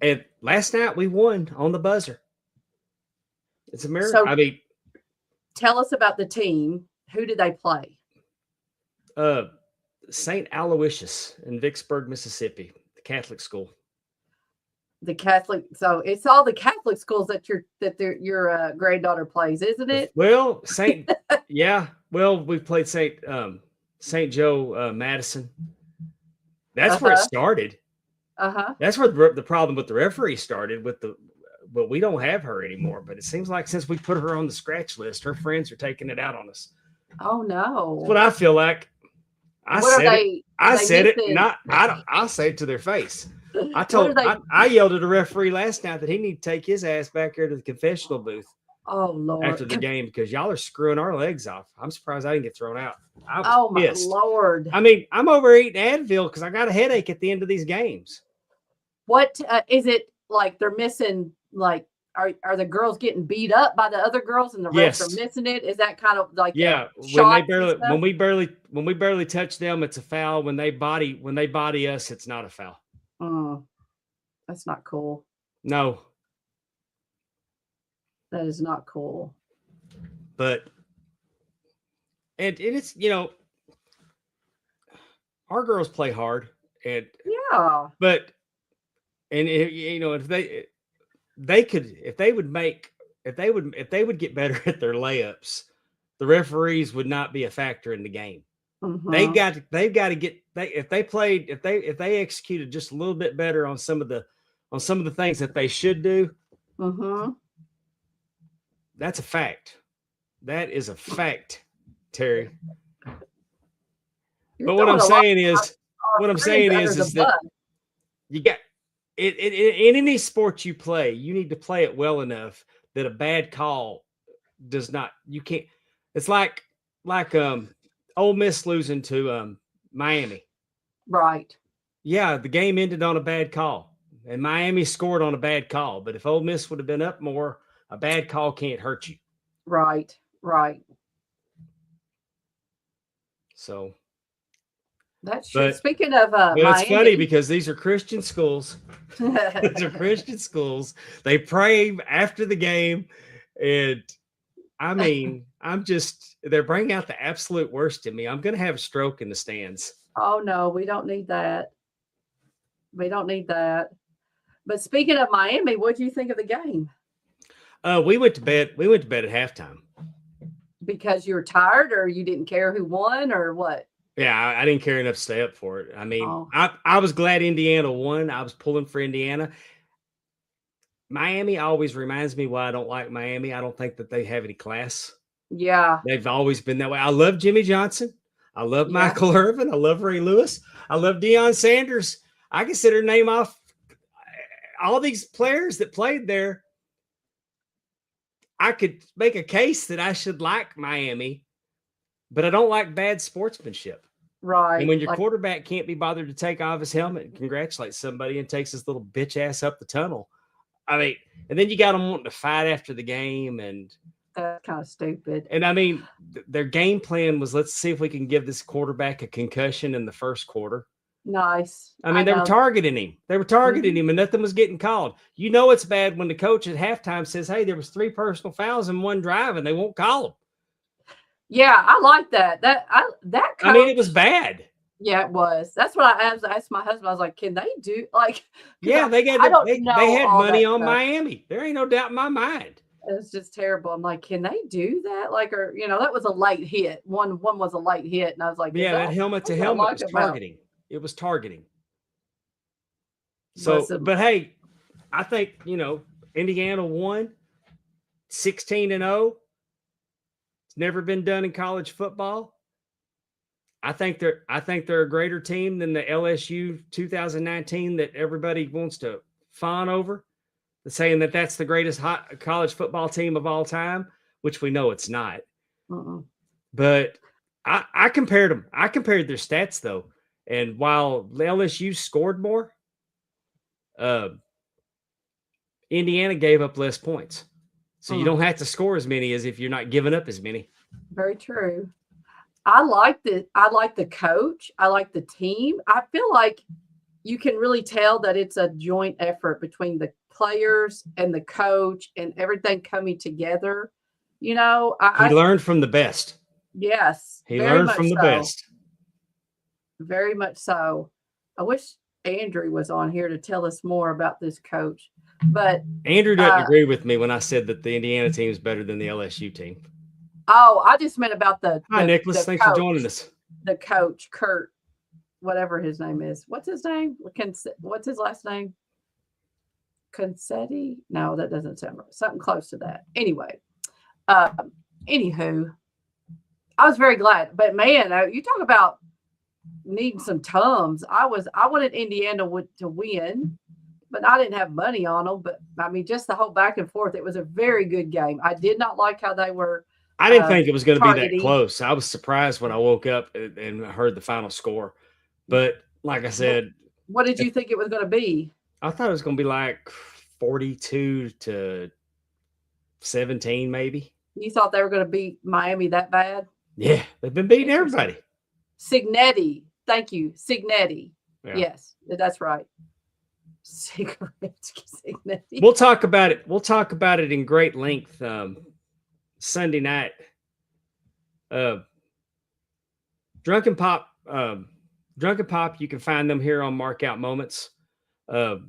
And last night we won on the buzzer. It's a miracle. So- I mean, tell us about the team. Who did they play? St. Aloysius in Vicksburg, Mississippi, the Catholic school. The Catholic. So it's all the Catholic schools that your granddaughter plays, isn't it? Well, yeah. Well, we played St. Joe Madison. That's where it started. That's where the problem with the referee started but we don't have her anymore. But it seems like since we put her on the scratch list, her friends are taking it out on us. Oh no! That's what I feel like. I said it. Not I'll say it to their face. I yelled at a referee last night that he need to take his ass back here to the confessional booth. Oh Lord! After the game, because y'all are screwing our legs off. I'm surprised I didn't get thrown out. I was Oh my pissed. Lord! I mean, I'm over eating Advil because I got a headache at the end of these games. What is it like? They're missing like. Are the girls getting beat up by the other girls and the refs are missing it? Is that kind of like when we barely touch them, it's a foul. When they body us, it's not a foul. That's not cool. No. That is not cool. But and it's our girls play hard and but if they would get better at their layups, the referees would not be a factor in the game. They've got to get if they executed just a little bit better on some of the things that they should do. That's a fact. That is a fact, Terry. But what I'm saying is that you got it in any sport you play, you need to play it well enough that a bad call does not. You can't. It's like Ole Miss losing to Miami. Right. Yeah, the game ended on a bad call, and Miami scored on a bad call. But if Ole Miss would have been up more, a bad call can't hurt you. Right. So that's true. Speaking of Miami, it's funny because these are Christian schools. These are Christian schools. They pray after the game, and I mean, they're bringing out the absolute worst in me. I'm going to have a stroke in the stands. Oh no, we don't need that. But speaking of Miami, what do you think of the game? We went to bed at halftime. Because you were tired, or you didn't care who won, or what? Yeah, I didn't care enough to stay up for it. I mean, I was glad Indiana won. I was pulling for Indiana. Miami always reminds me why I don't like Miami. I don't think that they have any class. Yeah. They've always been that way. I love Jimmy Johnson. I love Michael Irvin. I love Ray Lewis. I love Deion Sanders. I consider name off all these players that played there. I could make a case that I should like Miami, but I don't like bad sportsmanship. Right. And when your quarterback can't be bothered to take off his helmet and congratulate somebody and takes his little bitch ass up the tunnel. I mean, and then you got them wanting to fight after the game, and that's kind of stupid. And I mean, their game plan was, let's see if we can give this quarterback a concussion in the first quarter. Nice. I mean, they were targeting him. Him, and nothing was getting called. You know it's bad when the coach at halftime says, "Hey, there was 3 personal fouls in one drive," and they won't call them. Yeah, I like that. Coach, I mean, it was bad. Yeah, it was. That's what I asked my husband. I was like, "Can they do like?" Yeah, they had money on Miami. There ain't no doubt in my mind. It's just terrible. I'm like, can they do that? Like, or that was a late hit. One was a late hit, and I was like, yeah, that helmet to helmet was targeting. It was targeting. So, but hey, I think, Indiana won 16-0. It's never been done in college football. I think they're a greater team than the LSU 2019 that everybody wants to fawn over. They're saying that that's the greatest college football team of all time, which we know it's not. But I compared them. I compared their stats, though. And while LSU scored more, Indiana gave up less points. So you don't have to score as many as if you're not giving up as many. Very true. I like the coach. I like the team. I feel like you can really tell that it's a joint effort between the players and the coach and everything coming together. You know, He learned from the best. Yes, He very learned much from the so. best. Very much so. I wish Andrew was on here to tell us more about this coach, but Andrew doesn't agree with me when I said that the Indiana team is better than the LSU team. oh, I just meant about the Hi, Nicholas. the Thanks for joining us. The coach, Kurt, whatever his name is. What's his name? What's his last name? Concetti? No, that doesn't sound right. Something close to that. Anyway, anywho, I was very glad. But man, you talk about needing some Tums. I wanted Indiana to win, but I didn't have money on them. But I mean, just the whole back and forth. It was a very good game. I did not like how they were. I didn't think it was going to be that targeting. close. I was surprised when I woke up and heard the final score. But like I said, what did you think it was going to be? I thought it was going to be like 42-17, maybe. You thought they were going to beat Miami that bad? Yeah, they've been beating everybody. Signetti. Thank you. Signetti. Yeah. Yes, that's right. Signetti. We'll talk about it. We'll talk about it in great length Sunday night. Drunken Pop, you can find them here on Markout Moments. They're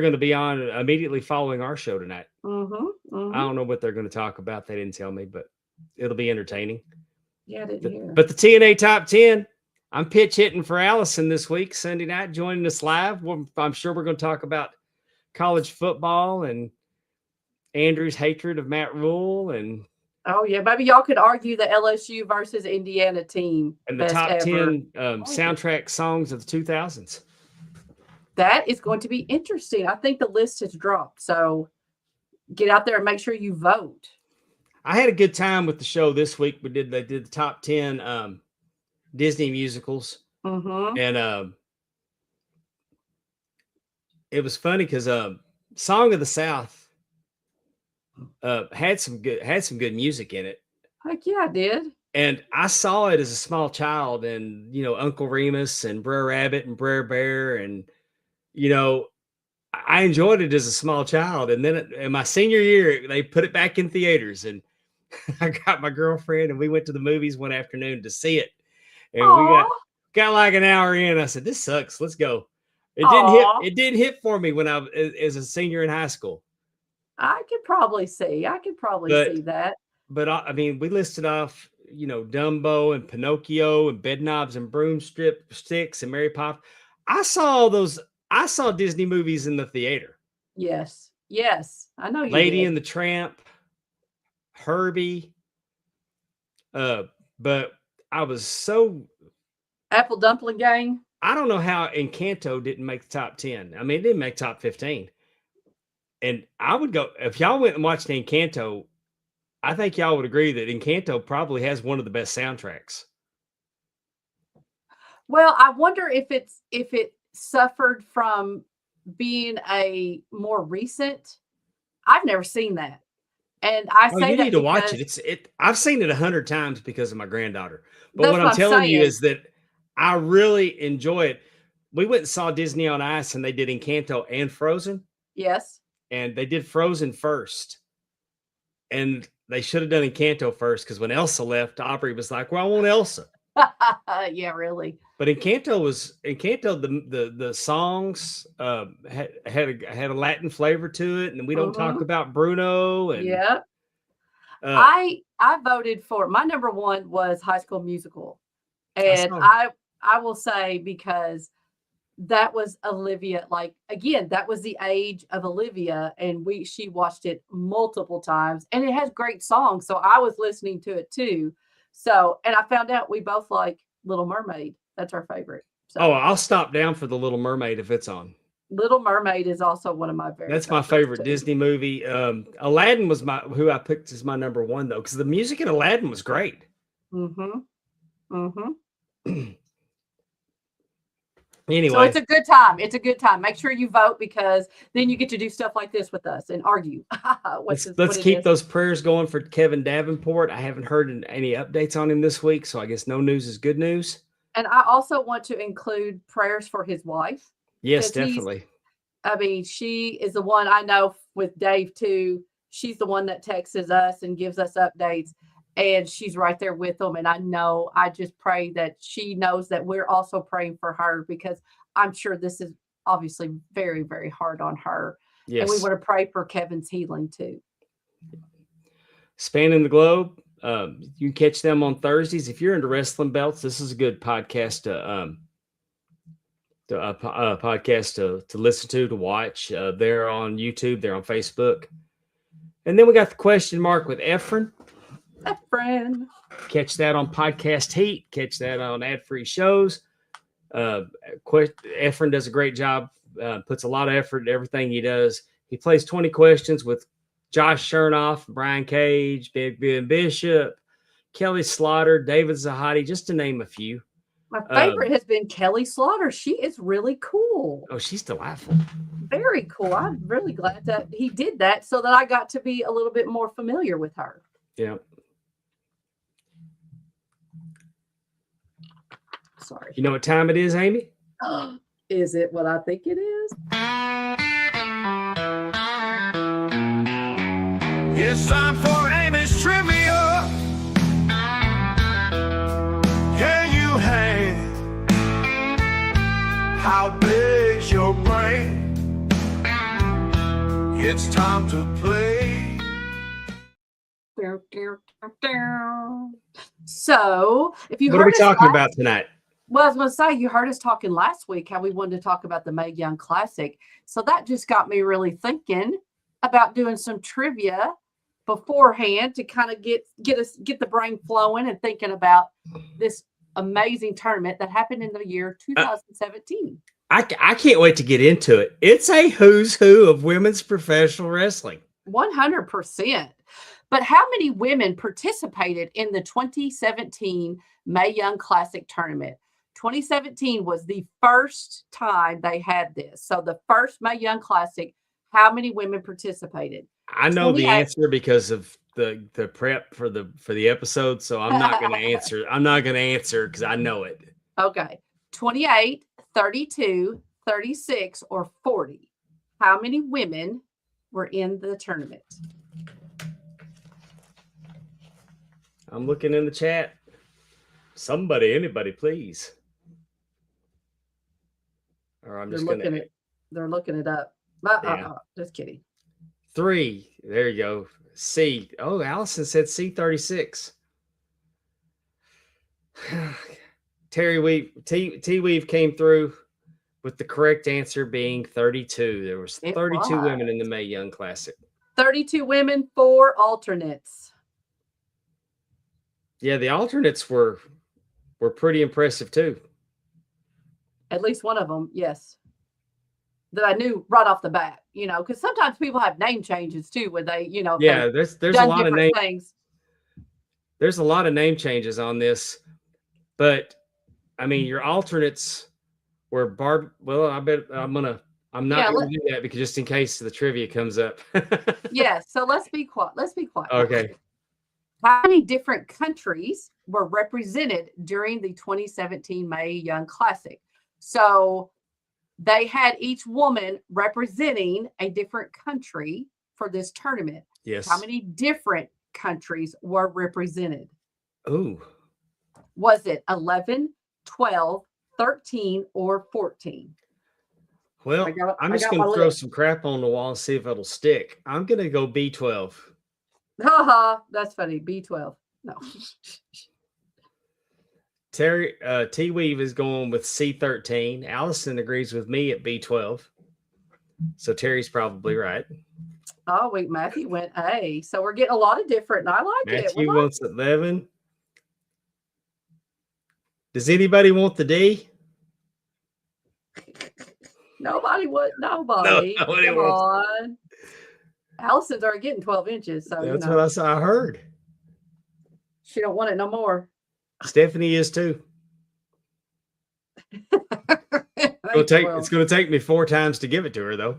going to be on immediately following our show tonight. Mm-hmm. I don't know what they're going to talk about. They didn't tell me, but it'll be entertaining. Yeah, I didn't hear. But the TNA Top 10, I'm pitch hitting for Allison this week, Sunday night, joining us live. I'm sure we're going to talk about college football and Andrew's hatred of Matt Rule and oh yeah, maybe y'all could argue the LSU versus Indiana team and the top 10 soundtrack songs of the 2000s. That is going to be interesting. I think the list has dropped, so get out there and make sure you vote. I had a good time with the show this week. They did the top 10 Disney musicals, and it was funny because Song of the South had some good music in it. Heck yeah, I did. And I saw it as a small child, and Uncle Remus and Brer Rabbit and Brer Bear, and I enjoyed it as a small child. And then in my senior year, they put it back in theaters, and I got my girlfriend, and we went to the movies one afternoon to see it. And we got like an hour in. I said, "This sucks. Let's go." It didn't hit for me when I was as a senior in high school. I could probably see that. But I mean, we listed off, Dumbo and Pinocchio and Bedknobs and Broomsticks and Mary Poppins. I saw Disney movies in the theater. Yes, I know you Lady did. and the Tramp, Herbie. But I was so Apple Dumpling Gang. I don't know how Encanto didn't make the top 10. I mean, it didn't make top 15. And I would go, if y'all went and watched Encanto, I think y'all would agree that Encanto probably has one of the best soundtracks. Well, I wonder if it suffered from being a more recent. I've never seen that. And I say you that need to watch it. I've seen it 100 times because of my granddaughter. But what I'm telling you is that I really enjoy it. We went and saw Disney on Ice, and they did Encanto and Frozen. Yes. And they did Frozen first. And they should have done Encanto first, because when Elsa left, Aubrey was like, "Well, I want Elsa." Yeah, really. But Encanto, the songs had a Latin flavor to it, and we don't talk about Bruno. And yeah, I voted for my number one was High School Musical, and I will say, because that was Olivia. Like, again, that was the age of Olivia, and she watched it multiple times, and it has great songs. So I was listening to it too. So, and I found out we both like Little Mermaid. That's our favorite. So, I'll stop down for The Little Mermaid if it's on. Little Mermaid is also one of my favorites. That's my favorite Disney movie. Aladdin was who I picked as my number one, though, because the music in Aladdin was great. Anyway, So it's a good time. It's a good time. Make sure you vote because then you get to do stuff like this with us and argue. let's keep those prayers going for Kevin Davenport. I haven't heard any updates on him this week, so I guess no news is good news. And I also want to include prayers for his wife. Yes, definitely. I mean, she is the one I know with Dave too. She's the one that texts us and gives us updates, and she's right there with them. And I just pray that she knows that we're also praying for her because I'm sure this is obviously very, very hard on her. Yes. And we want to pray for Kevin's healing too. Spanning the Globe. You can catch them on Thursdays. If you're into wrestling belts, this is a good podcast to listen to watch. They're on YouTube. They're on Facebook. And then we got the question mark with Efren. Catch that on Podcast Heat. Catch that on ad-free shows. Efren does a great job. Puts a lot of effort into everything he does. He plays 20 questions with Josh Chernoff, Brian Cage, Big Ben Bishop, Kelly Slaughter, David Zahadi, just to name a few. My favorite has been Kelly Slaughter. She is really cool. Oh, she's delightful. Very cool. I'm really glad that he did that so that I got to be a little bit more familiar with her. Yeah. Sorry. You know what time it is, Amy? Is it what I think it is? It's time for Amy's trivia. Can you hang? How big's your brain? It's time to play. So, if you What heard are we us talking about tonight? Well, I was going to say, you heard us talking last week how we wanted to talk about the Mae Young Classic. So that just got me really thinking about doing some trivia beforehand to kind of get the brain flowing and thinking about this amazing tournament that happened in the year 2017. I can't wait to get into it. It's a who's who of women's professional wrestling. 100%. But how many women participated in the 2017 Mae Young Classic tournament? 2017 was the first time they had this. So the first Mae Young Classic, how many women participated? I know the answer because of the prep for the episode, so I'm not going to answer. I'm not going to answer because I know it. Okay. 28, 32, 36, or 40. How many women were in the tournament? I'm looking in the chat. Anybody, please. Or I'm just going to. They're looking it up. Just kidding. 3. There you go. C. Oh, Allison said C36. Terry Weave, T Weave came through with the correct answer being 32. There was 32 women in the Mae Young Classic. 32 women, 4 alternates. Yeah, the alternates were pretty impressive too. At least one of them, yes. That I knew right off the bat, because sometimes people have name changes too, where they, Yeah, there's a lot of name things. There's a lot of name changes on this, but I mean, your alternates were Well, I'm not going to do that because just in case the trivia comes up. Yeah, so let's be quiet. Okay. How many different countries were represented during the 2017 Mae Young Classic? So they had each woman representing a different country for this tournament. Yes. How many different countries were represented? Ooh. Was it 11, 12, 13, or 14? Well, I'm just going to throw some crap on the wall and see if it'll stick. I'm going to go B12. Haha, that's funny. B12. No. Terry T Weave is going with C13. Allison agrees with me at B12. So Terry's probably right. Oh, wait, Matthew went A. So we're getting a lot of different, and I like it. Matthew wants 11. Does anybody want the D? Nobody would. Nobody. No, nobody Come on. Allison's already getting 12 inches. So that's what I heard. She don't want it no more. Stephanie is too. It's gonna take me 4 times to give it to her, though.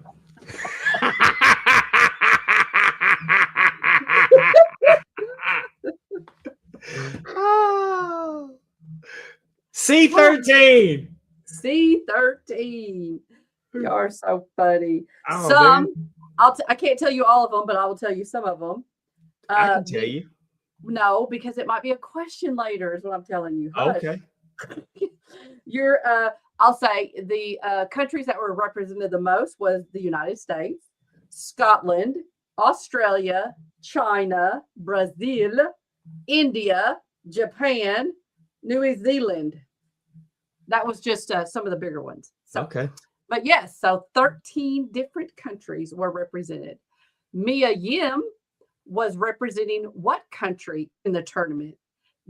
C13. C13. You are so funny. Oh, Some, man. I can't tell you all of them, but I will tell you some of them. I can tell you. No, because it might be a question later, is what I'm telling you. Hush. Okay. I'll say the countries that were represented the most was the United States, Scotland, Australia, China, Brazil, India, Japan, New Zealand. That was just some of the bigger ones. So, Okay. but yes, so 13 different countries were represented. Mae Young was representing what country in the tournament?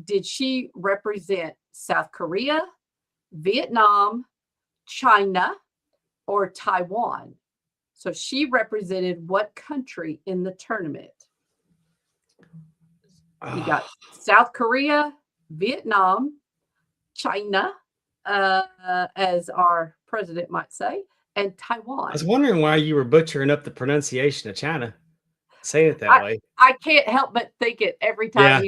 Did she represent South Korea, Vietnam, China, or Taiwan? So she represented what country in the tournament? You got South Korea, Vietnam, China, as our president might say, and Taiwan. I was wondering why you were butchering up the pronunciation of China, saying it that way. I can't help but think it every time.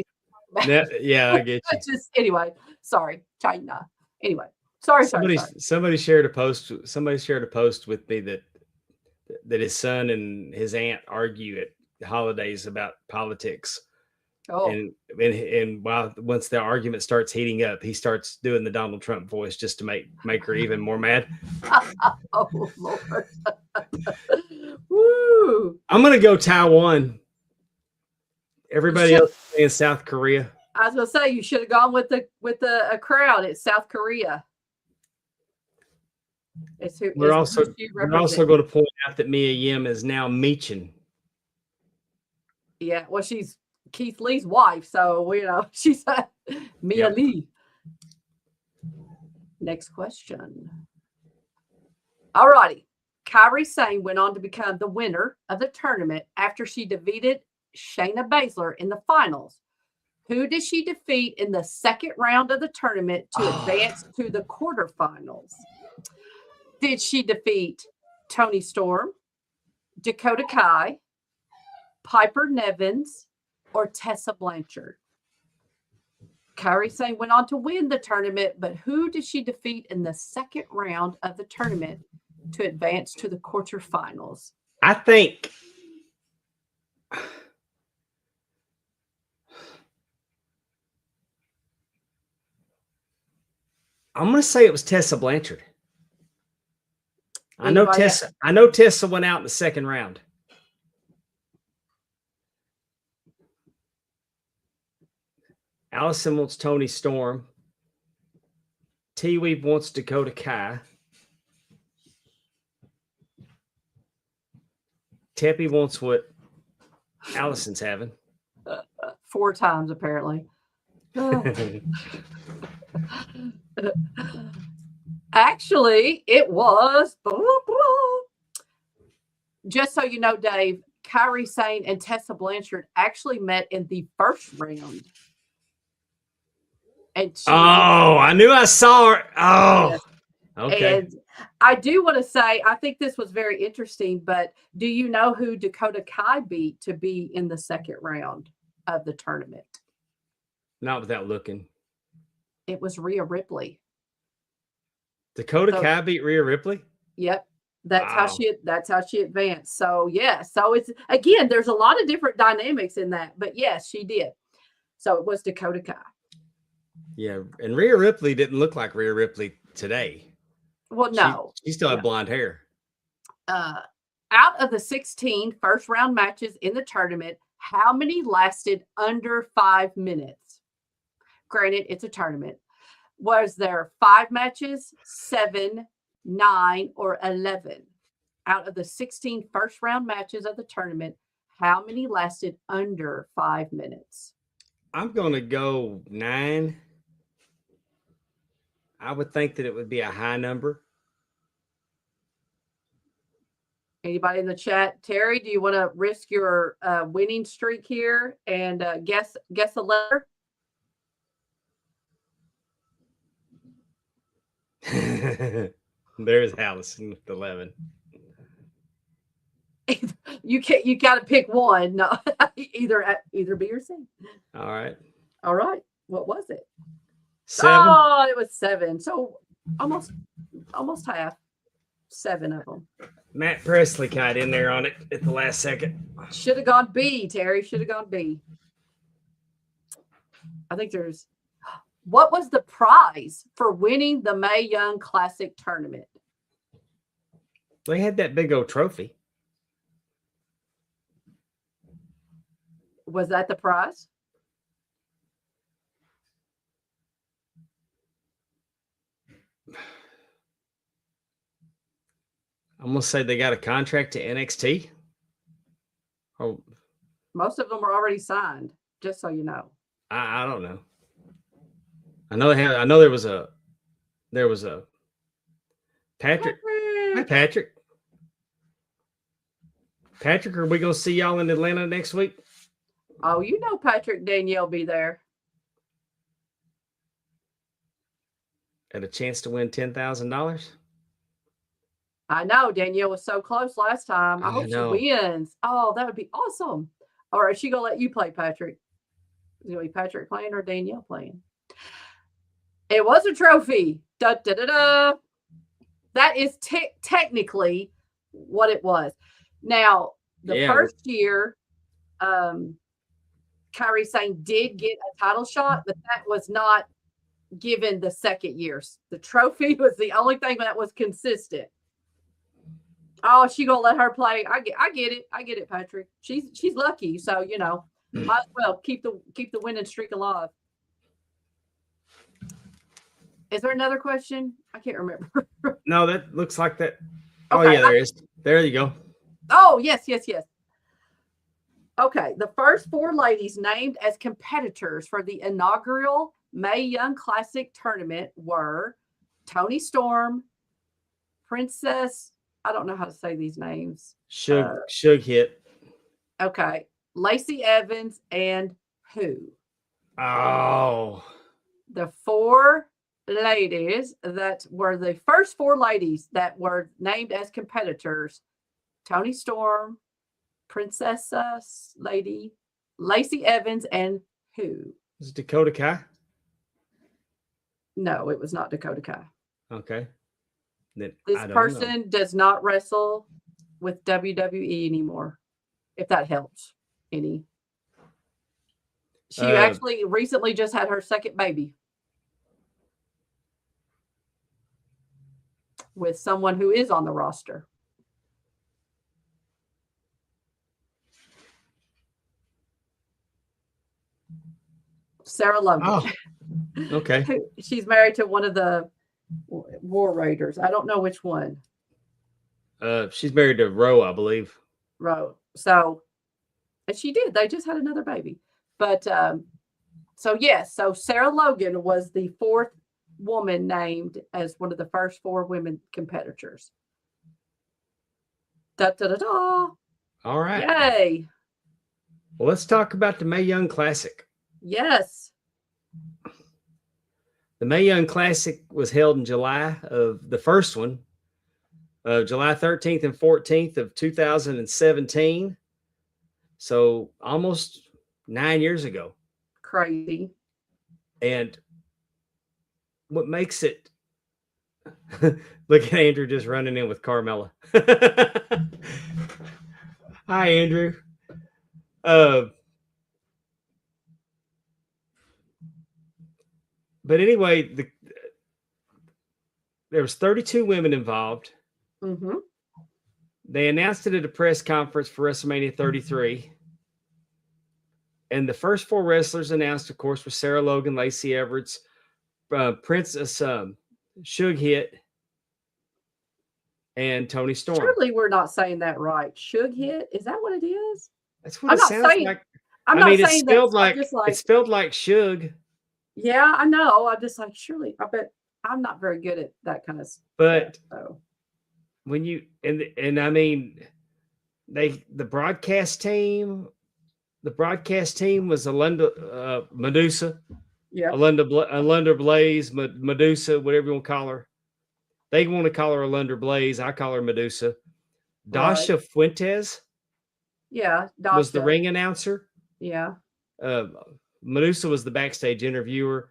Yeah, I get you. Just anyway, sorry, China. Anyway, sorry. Somebody shared a post. Somebody shared a post with me that his son and his aunt argue at holidays about politics. Oh. And once the argument starts heating up, he starts doing the Donald Trump voice just to make her even more mad. Oh Lord. Woo. I'm gonna go Taiwan. Everybody else is saying South Korea. I was gonna say you should have gone with a crowd. It's South Korea. We're also going to point out that Mae Young is now Meechin. Yeah, well, she's Keith Lee's wife, so she's Mia Lee. Next question. All righty. Kairi Sane went on to become the winner of the tournament after she defeated Shayna Baszler in the finals. Who did she defeat in the second round of the tournament to advance to the quarterfinals? Did she defeat Toni Storm, Dakota Kai, Piper Nevins, or Tessa Blanchard? Kairi Sane went on to win the tournament, but who did she defeat in the second round of the tournament to advance to the quarterfinals? I think I'm going to say it was Tessa Blanchard. I know Tessa went out in the second round. Allison wants Toni Storm. T-Weave wants Dakota Kai. Teppy wants what Allison's having. 4 times, apparently. Actually, it was. Just so you know, Dave, Kairi Sane and Tessa Blanchard actually met in the first round. And I knew I saw her. Oh, yes. Okay. And I do want to say, I think this was very interesting, but do you know who Dakota Kai beat to be in the second round of the tournament? Not without looking. It was Rhea Ripley. Dakota Kai beat Rhea Ripley? Yep. That's how she advanced. So yeah. So it's, again, there's a lot of different dynamics in that, but yes, she did. So it was Dakota Kai. Yeah. And Rhea Ripley didn't look like Rhea Ripley today. Well, no. She still had blonde hair. Out of the 16 first round matches in the tournament, how many lasted under 5 minutes? Granted, it's a tournament. Was there 5 matches, 7, 9, or 11? Out of the 16 first round matches of the tournament, how many lasted under 5 minutes? I'm going to go 9. I would think that it would be a high number. Anybody in the chat? Terry, do you want to risk your winning streak here and guess a letter? There's Allison with 11. You can't. You got to pick one. No, either B or C. All right. All right. What was it? 7. Oh, it was 7. So almost half. 7 of them. Matt Presley got in there on it at the last second. Should have gone B, Terry. Should have gone B. I think there's. What was the prize for winning the Mae Young Classic tournament? They had that big old trophy. Was that the prize? I'm going to say they got a contract to NXT. Oh, Most of them were already signed, just so you know. I don't know. I know they had. I know there was a Patrick. Hi, Patrick. Patrick, are we going to see y'all in Atlanta next week? Oh, you know Patrick Danielle be there. At a chance to win $10,000? I know Danielle was so close last time. I I hope she know. wins. Oh, that would be awesome. Or is she gonna let you play, Patrick? Is it gonna be Patrick playing or Danielle playing? It was a trophy. Da, da, da, da. That is technically what it was. Now, the first year, Kyrie Sane did get a title shot, but that was not given the second years. The trophy was the only thing that was consistent. Oh, she gonna let her play? I get it, Patrick. She's lucky, so you know, might as well keep the winning streak alive. Is there another question? I can't remember. No, that looks like that. Oh, Okay, yeah, there is. There you go. Oh, yes. Okay, the first 4 ladies named as competitors for the inaugural Mae Young Classic tournament were Toni Storm, Princess. I don't know how to say these names. Shug hit. Okay, Lacey Evans and who? Oh. The 4 ladies that were the first 4 ladies that were named as competitors: Toni Storm, Princess Lady, Lacey Evans, and who? Is it Dakota Kai? No, it was not Dakota Kai. Okay. Then This person does not wrestle with WWE anymore, if that helps any. She actually recently just had her second baby with someone who is on the roster. Sarah Logan. Oh, okay. She's married to one of the War Raiders. I don't know which one. She's married to Roe, I believe. Roe. So, and she did. They just had another baby. But so yes, so Sarah Logan was the 4th woman named as one of the first 4 women competitors. Da da da da. All right. Yay. Well, let's talk about the Mae Young Classic. Yes. The Mae Young Classic was held in July of the first one, July 13th and 14th of 2017. So almost 9 years ago. Crazy. And what makes it, look at Andrew just running in with Carmella. Hi, Andrew. But anyway, there was 32 women involved. Mm-hmm. They announced it at a press conference for WrestleMania 33. And the first 4 wrestlers announced, of course, were Sarah Logan, Lacey Evans, Princess Shug Hit, and Toni Storm. Surely we're not saying that right. Shug Hit? Is that what it is? That's what it sounds like. I'm not saying that. It's spelled like Shug. Yeah, I know. I'm just like, surely, I bet I'm not very good at that kind of stuff. But so. when you and I mean, the broadcast team was Alunda Medusa, yeah, Alunda Blaze, Medusa, whatever you want to call her. They want to call her Lunder Blaze. I call her Medusa. Right. Dasha Fuentes Yeah. was the Dasha. ring announcer. Yeah. Medusa was the backstage interviewer.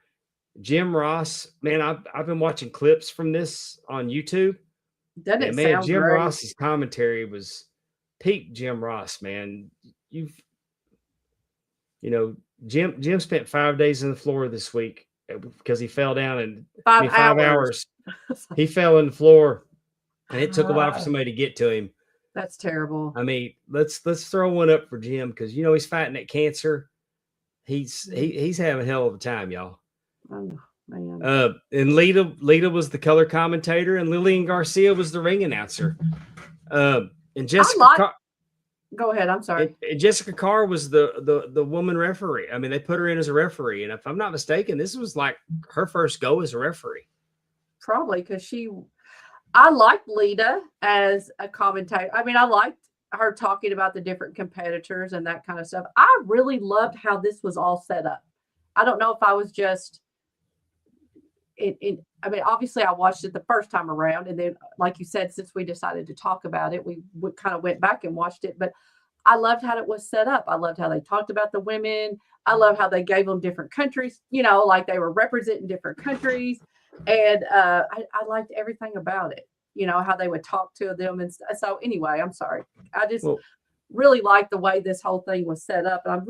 Jim Ross, man, I've been watching clips from this on YouTube. Doesn't And it man, sound Jim great? Ross's commentary was peak Jim Ross, man. Jim spent 5 days on the floor this week because he fell down and 5 5 hours. hours. He fell on the floor, and it took a while for somebody to get to him. That's terrible. I mean, let's throw one up for Jim because he's fighting that cancer. He's having a hell of a time, y'all. Oh, man. And Lita was the color commentator, and Lillian Garcia was the ring announcer. And Jessica. Go ahead. I'm sorry. And Jessica Carr was the woman referee. I mean, they put her in as a referee, and if I'm not mistaken, this was like her first go as a referee. Probably because I liked Lita as a commentator. I mean, I liked her talking about the different competitors and that kind of stuff. I really loved how this was all set up. I don't know if I was just I mean, obviously I watched it the first time around, and then, like you said, since we decided to talk about it, we kind of went back and watched it. But I loved how it was set up. I loved how they talked about the women. I love how they gave them different countries, like they were representing different countries. And I liked everything about it, how they would talk to them. And so anyway, I'm sorry. I just really like the way this whole thing was set up. And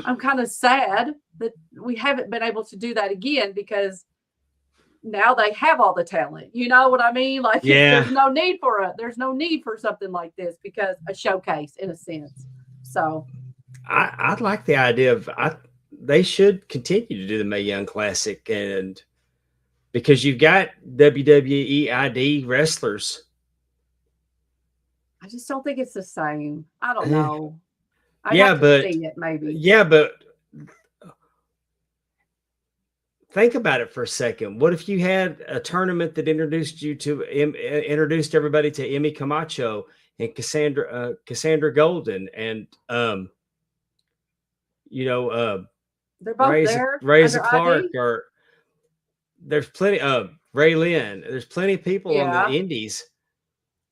I'm kind of sad that we haven't been able to do that again, because now they have all the talent. You know what I mean? Like, there's no need for something like this, because a showcase in a sense. So I like the idea of they should continue to do the Mae Young Classic, and because you've got WWE ID wrestlers. I just don't think it's the same. I don't know. See it maybe. Yeah, but think about it for a second. What if you had a tournament that introduced everybody to Emmy Camacho and Cassandra Golden, and they're both there. Razor Clark, or there's plenty of Ray Lynn. There's plenty of people on the indies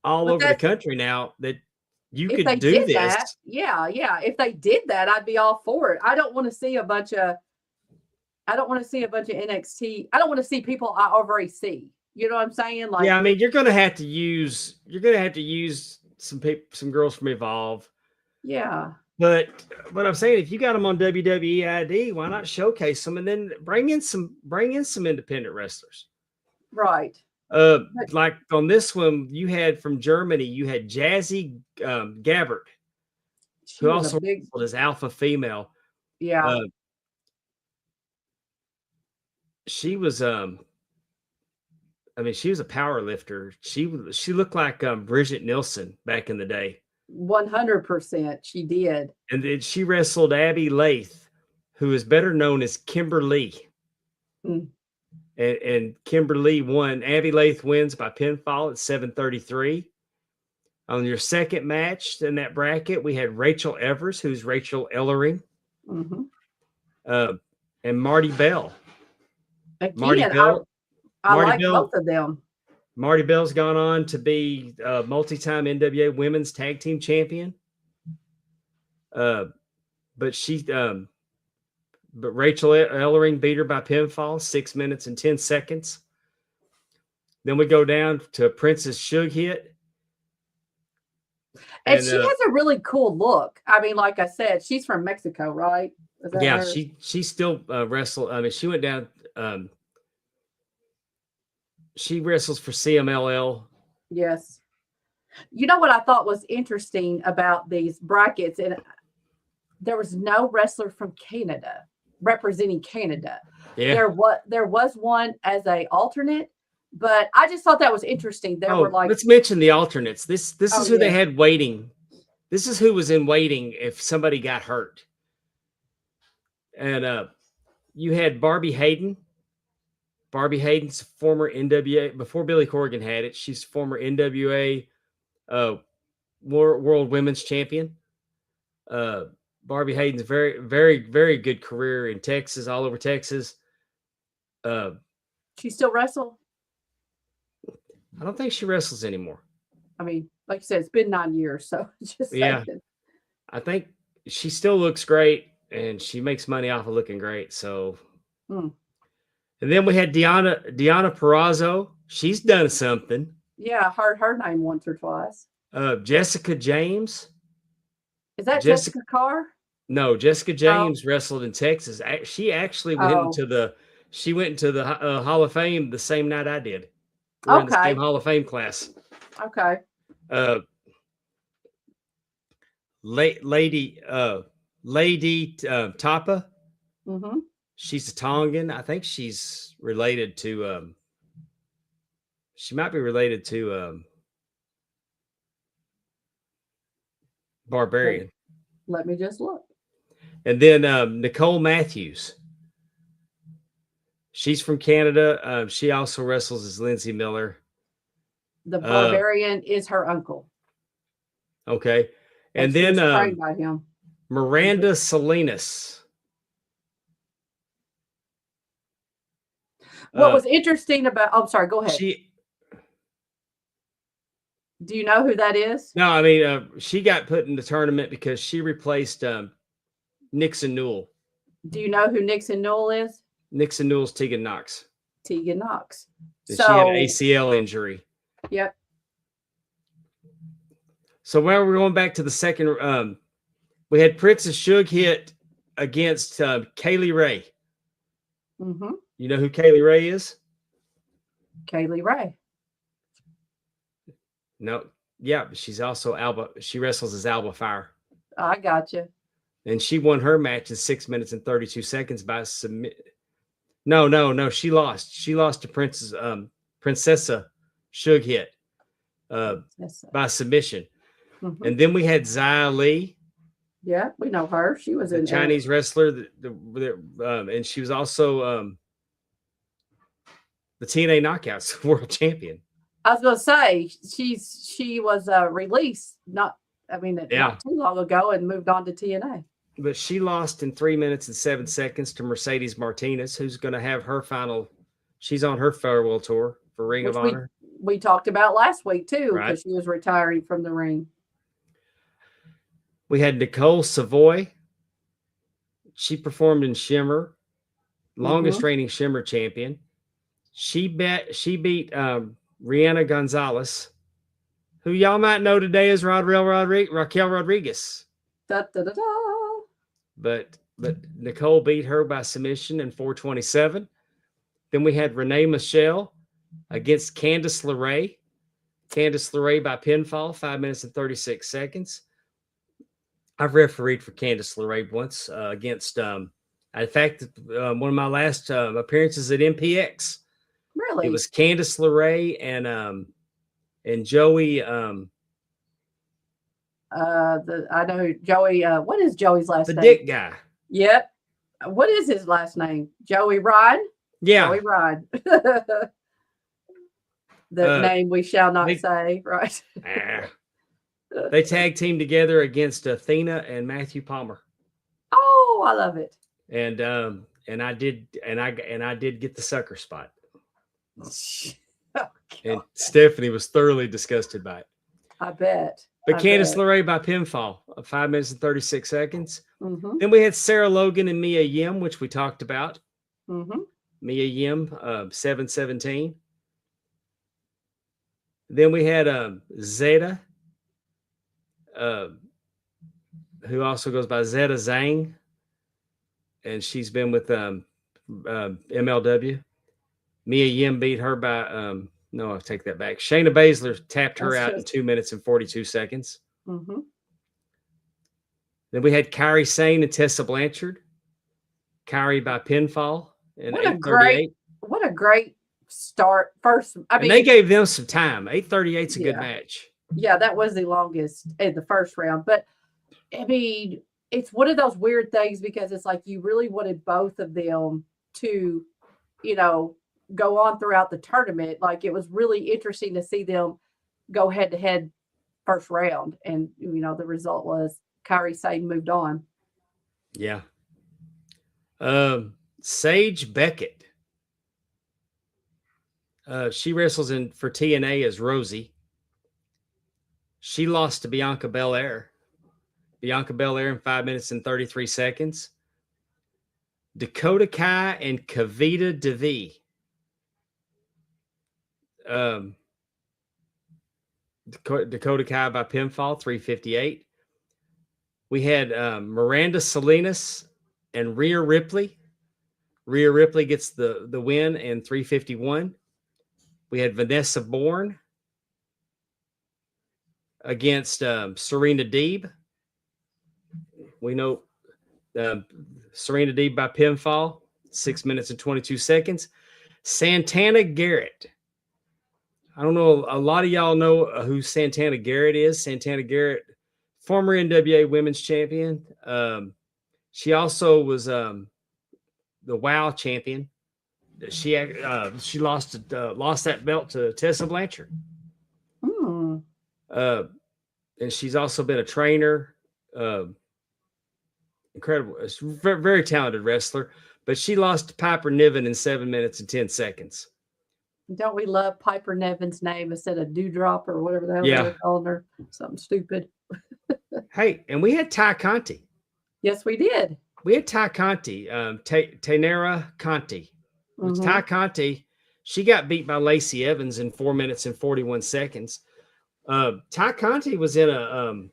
all over the country now that you could do this. Yeah. If they did that, I'd be all for it. I don't want to see a bunch of NXT. I don't want to see people I already see. You know what I'm saying? Like, I mean, you're gonna have to use some girls from Evolve. Yeah. But what I'm saying, if you got them on WWE ID, why not showcase them and then bring in some independent wrestlers? Right. Like on this one, you had from Germany, you had Jazzy Gabbert, who also wrestled as alpha female. Yeah. She was she was a power lifter. She looked like Bridget Nielsen back in the day. 100%, she did. And then she wrestled Abby Lath, who is better known as Kimberly. And Kimberly won. Abby Lath wins by pinfall at 7:33. On your second match in that bracket, we had Rachel Evers, who's Rachel Ellering, and Marty Bell. Again, I like both of them. Marty Bell's gone on to be multi-time NWA Women's Tag Team Champion. But Rachel Ellering beat her by pinfall, 6 minutes and 10 seconds. Then we go down to Princess Shug Hit. And she has a really cool look. I mean, like I said, she's from Mexico, right? Yeah, she still wrestled. I mean, she went down. She wrestles for CMLL. Yes. You know what I thought was interesting about these brackets, and there was no wrestler from Canada representing Canada. Yeah. There was one as a alternate, but I just thought that was interesting. Let's mention the alternates. This is who they had waiting. This is who was in waiting if somebody got hurt. And you had Barbie Hayden. Barbie Hayden's former NWA, before Billy Corgan had it, she's former NWA World Women's Champion. Barbie Hayden's very, very, very good career in Texas, all over Texas. She still wrestle? I don't think she wrestles anymore. I mean, like you said, it's been 9 years, so just Yeah. saying. I think she still looks great, and she makes money off of looking great. So, Mm. and then we had Diana Perazzo. She's done something. Yeah, I heard her name once or twice. Jessica James. Is that Jessica- Jessica Carr? No, Jessica James wrestled in Texas. She actually went Oh. into the Hall of Fame the same night I did. We're in the Okay. same Hall of Fame class. Okay. Lady Tapa. Mm-hmm. She's a Tongan. I think she's related to. She might be related to Barbarian. Let me just look. And then Nicole Matthews. She's from Canada. She also wrestles as Lindsay Miller. The Barbarian is her uncle. Okay. And she then was trained by him. Miranda Salinas. What was interesting about? Oh, sorry. Go ahead. Do you know who that is? No, I mean she got put in the tournament because she replaced Nixon Newell. Do you know who Nixon Newell is? Nixon Newell's Tegan Knox. Tegan Knox. And she had an ACL injury. Yep. So when we're going back to the second, we had Princess Shug hit against Kaylee Ray. Mm-hmm. You know who Kaylee Ray is? Kaylee Ray. No, yeah, but she's also Alba. She wrestles as Alba Fire. I got you. And she won her match in 6 minutes and 32 seconds by submit. No. She lost. She lost to Princessa Shug hit by submission. Mm-hmm. And then we had Xia Li. Yeah, we know her. She was a Chinese wrestler, and she was also the TNA Knockouts world champion. I was going to say she was released not too long ago and moved on to TNA. But she lost in 3 minutes and 7 seconds to Mercedes Martinez, who's going to have her final. She's on her farewell tour for Ring of Honor. We talked about last week too, because she was retiring from the ring. We had Nicole Savoy. She performed in Shimmer, longest reigning Shimmer champion. She beat Rihanna Gonzalez, who y'all might know today as Raquel Rodriguez. Da, da, da, da. But Nicole beat her by submission in 4:27. Then we had Renee Michelle against Candice LeRae. Candice LeRae by pinfall, 5 minutes and 36 seconds. I've refereed for Candice LeRae once against, in fact, one of my last appearances at MPX. Really? It was Candice LeRae and Joey. I know who Joey. What is Joey's last name? The Dick guy. Yep. What is his last name? Joey Rod? Yeah. Joey Rod. The name we shall not say, right? They tag team together against Athena and Matthew Palmer. Oh, I love it. And I did get the sucker spot. Oh, and Stephanie was thoroughly disgusted by it. I bet. But Candice LeRae by pinfall, 5 minutes and 36 seconds. Mm-hmm. Then we had Sarah Logan and Mia Yim, which we talked about. Mm-hmm. Mia Yim, 7:17. Then we had Zeta, who also goes by Zeta Zhang, and she's been with MLW. Mia Yim beat her by no, I'll take that back. Shayna Baszler tapped her out in 2 minutes and 42 seconds. Mm-hmm. Then we had Kairi Sane and Tessa Blanchard. Kairi by pinfall in 8:38. What a great start. First, and they gave them some time. 8:38 is a good match. Yeah, that was the longest in the first round. But I mean, it's one of those weird things because it's like you really wanted both of them to, go on throughout the tournament. Like it was really interesting to see them go head to head first round. And, the result was Kairi Sane moved on. Yeah. Sage Beckett She wrestles for TNA as Rosie. She lost to Bianca Belair. Bianca Belair in 5 minutes and 33 seconds. Dakota Kai and Kavita Devi. Dakota Kai by pinfall, 358. We had Miranda Salinas and Rhea Ripley. Rhea Ripley gets the win in 351. We had Vanessa Bourne against Serena Deeb. We know Serena Deeb by pinfall, 6 minutes and 22 seconds. Santana Garrett. I don't know. A lot of y'all know who Santana Garrett is. Santana Garrett, former NWA Women's Champion. She also was the WOW champion. She lost that belt to Tessa Blanchard. And she's also been a trainer. Incredible. It's very, very talented wrestler. But she lost to Piper Niven in 7 minutes and 10 seconds. Don't we love Piper Nevin's name instead of Dewdrop or whatever the hell they were calling her? Something stupid. Hey, and we had Ty Conti. Yes, we did. We had Ty Conti, Tainara Conti. With Ty Conti, she got beat by Lacey Evans in 4 minutes and 41 seconds. Ty Conti was in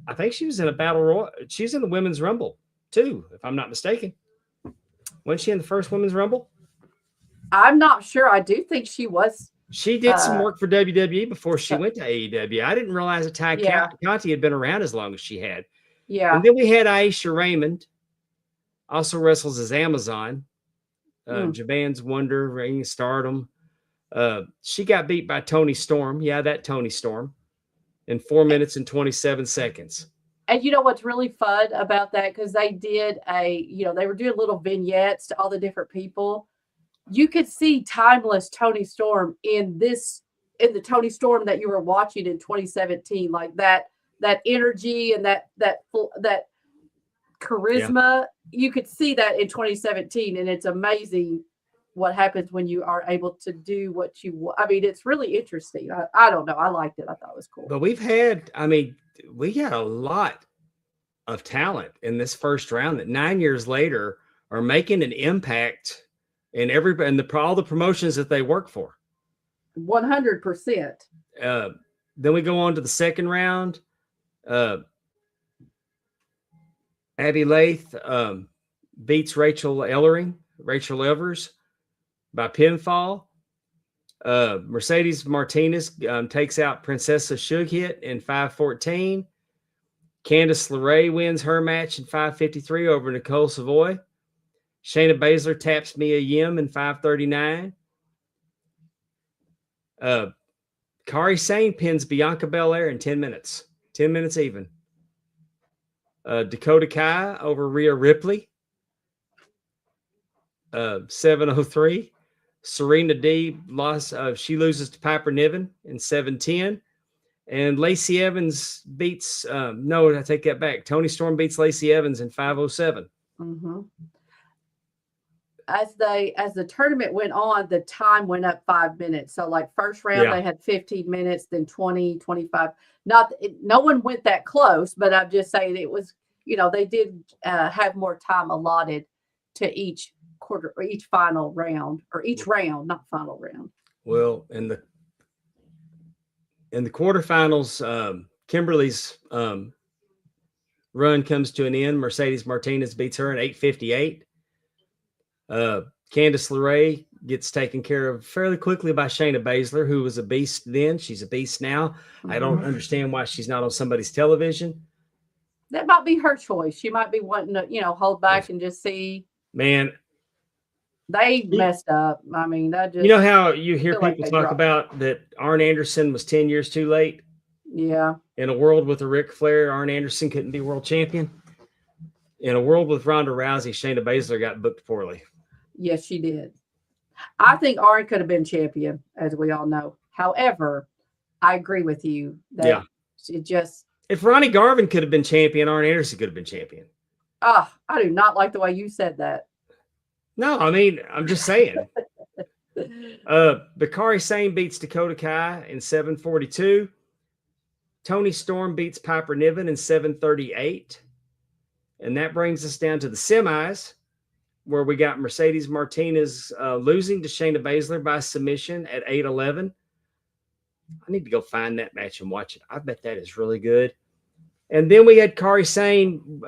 I think she was in a battle royal. She was in the Women's Rumble too, if I'm not mistaken. Wasn't she in the first Women's Rumble? I'm not sure. I do think she was. She did some work for WWE before she went to AEW. I didn't realize that Ty Conti had been around as long as she had. Yeah. And then we had Aisha Raymond, also wrestles as Amazon. Japan's Wonder, Reign of Stardom. She got beat by Tony Storm. Yeah, that Tony Storm in 4 minutes and 27 seconds. And you know what's really fun about that? Because they did they were doing little vignettes to all the different people. You could see timeless Tony Storm in the Tony Storm that you were watching in 2017, like that energy and that charisma. Yeah. You could see that in 2017, and it's amazing what happens when you are able to do what you want. I mean, it's really interesting. I don't know. I liked it. I thought it was cool. But we got a lot of talent in this first round that 9 years later are making an impact in all the promotions that they work for. 100%. Then we go on to the second round. Abby Lath beats Rachel Evers by pinfall. Mercedes Martinez takes out Princessa Sughit in 5:14. Candice LeRae wins her match in 5:53 over Nicole Savoy. Shayna Baszler taps Mia Yim in 5:39. Kairi Sane pins Bianca Belair in 10 minutes. 10 minutes even. Dakota Kai over Rhea Ripley. 7:03. Serena Deeb she loses to Piper Niven in 7:10. And Lacey Evans beats I take that back. Tony Storm beats Lacey Evans in 5:07. Mm-hmm. As the tournament went on, the time went up 5 minutes. So like first round, they had 15 minutes, then 20, 25. No one went that close, but I'm just saying it was, they did have more time allotted to each quarter or each final round or each round, not final round. Well, in the quarterfinals, Kimberly's run comes to an end. Mercedes Martinez beats her in 8:58. Candice LeRae gets taken care of fairly quickly by Shayna Baszler, who was a beast then. She's a beast now. Mm-hmm. I don't understand why she's not on somebody's television. That might be her choice. She might be wanting to, hold back and just see. Man, they messed up. I mean, that just. You know how you hear people talk about that Arn Anderson was 10 years too late? Yeah. In a world with a Ric Flair, Arn Anderson couldn't be world champion. In a world with Ronda Rousey, Shayna Baszler got booked poorly. Yes, she did. I think Arn could have been champion, as we all know. However, I agree with you that it just. If Ronnie Garvin could have been champion, Arn Anderson could have been champion. I do not like the way you said that. No, I mean, I'm just saying. Bakari Sane beats Dakota Kai in 7:42. Tony Storm beats Piper Niven in 7:38. And that brings us down to the semis, where we got Mercedes Martinez losing to Shayna Baszler by submission at 8:11. I need to go find that match and watch it. I bet that is really good. And then we had Kari Sane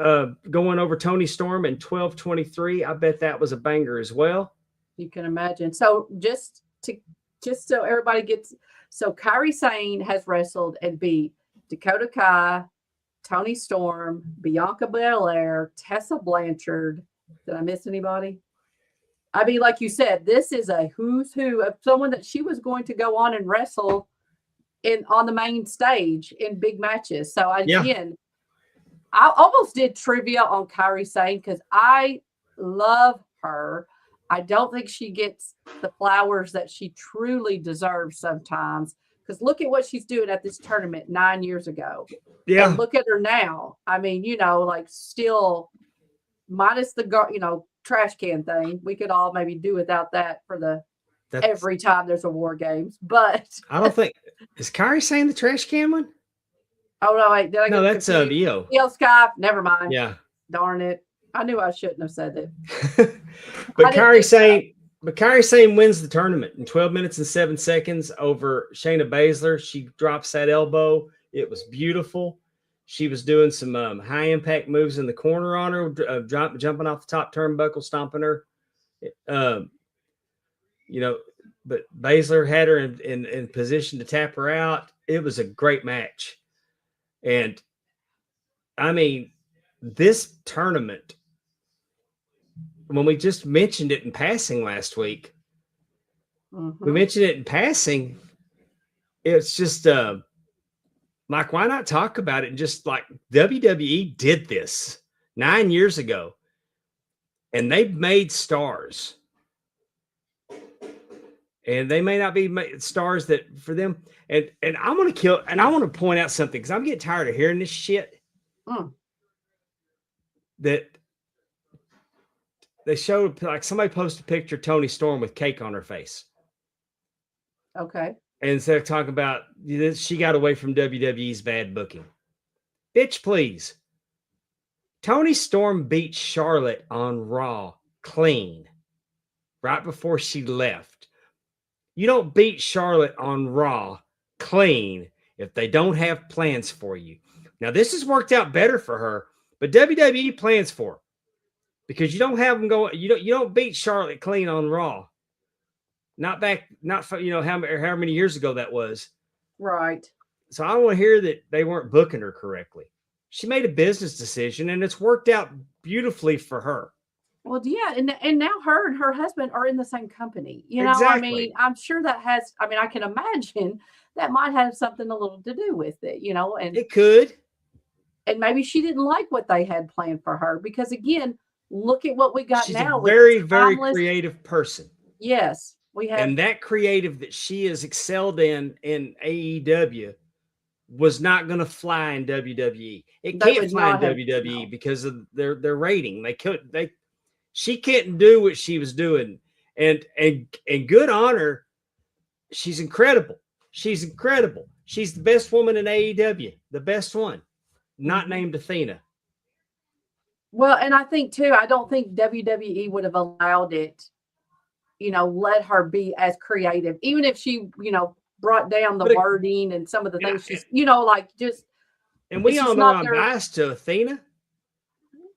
going over Tony Storm in 12:23. I bet that was a banger as well. You can imagine. So just so everybody gets, so Kari Sane has wrestled and beat Dakota Kai, Tony Storm, Bianca Belair, Tessa Blanchard. Did I miss anybody? I mean, like you said, this is a who's who of someone that she was going to go on and wrestle on the main stage in big matches. So again, I almost did trivia on Kari Sane because I love her. I don't think she gets the flowers that she truly deserves sometimes. Because look at what she's doing at this tournament 9 years ago. Yeah. And look at her now. I mean, like still minus the, trash can thing. We could all maybe do without that for every time there's a War Games. But I don't think, is Kari saying the trash can one? Oh, no, wait. Did I No, that's Io. Io Sky. Never mind. Yeah. Darn it. I knew I shouldn't have said it. But Kari Sane wins the tournament in 12 minutes and 7 seconds over Shayna Baszler. She drops that elbow. It was beautiful. She was doing some high impact moves in the corner on her, jumping off the top turnbuckle, stomping her. But Baszler had her in position to tap her out. It was a great match. And I mean, this tournament, when we just mentioned it in passing last week, we mentioned it in passing. It's just like, why not talk about it? And just like WWE did this 9 years ago, and they've made stars. And they may not be stars that for them. And I want to point out something because I'm getting tired of hearing this shit. That they showed, like, somebody posted a picture of Tony Storm with cake on her face. Okay. And instead of talking about she got away from WWE's bad booking. Bitch, please. Tony Storm beat Charlotte on Raw clean right before she left. You don't beat Charlotte on Raw clean if they don't have plans for you. Now, this has worked out better for her, but WWE plans for her because you don't have them go. You don't beat Charlotte clean on Raw. Not how many years ago that was. Right. So I want to hear that they weren't booking her correctly. She made a business decision, and it's worked out beautifully for her. Well, yeah, and now her and her husband are in the same company. Exactly. I mean, I'm sure that has. I mean, I can imagine that might have something a little to do with it. And it could. And maybe she didn't like what they had planned for her because, again, look at what we got She's now. A very, very creative person. Yes, we have. And that creative that she has excelled in AEW was not going to fly in WWE. It can't fly in WWE because of their rating. She couldn't do what she was doing. And good on her. She's incredible. She's incredible. She's the best woman in AEW, the best one, not named Athena. Well, and I think too, I don't think WWE would have allowed it, let her be as creative, even if she, brought down the wording and some of the things she's, just. And we all know I'm biased to Athena.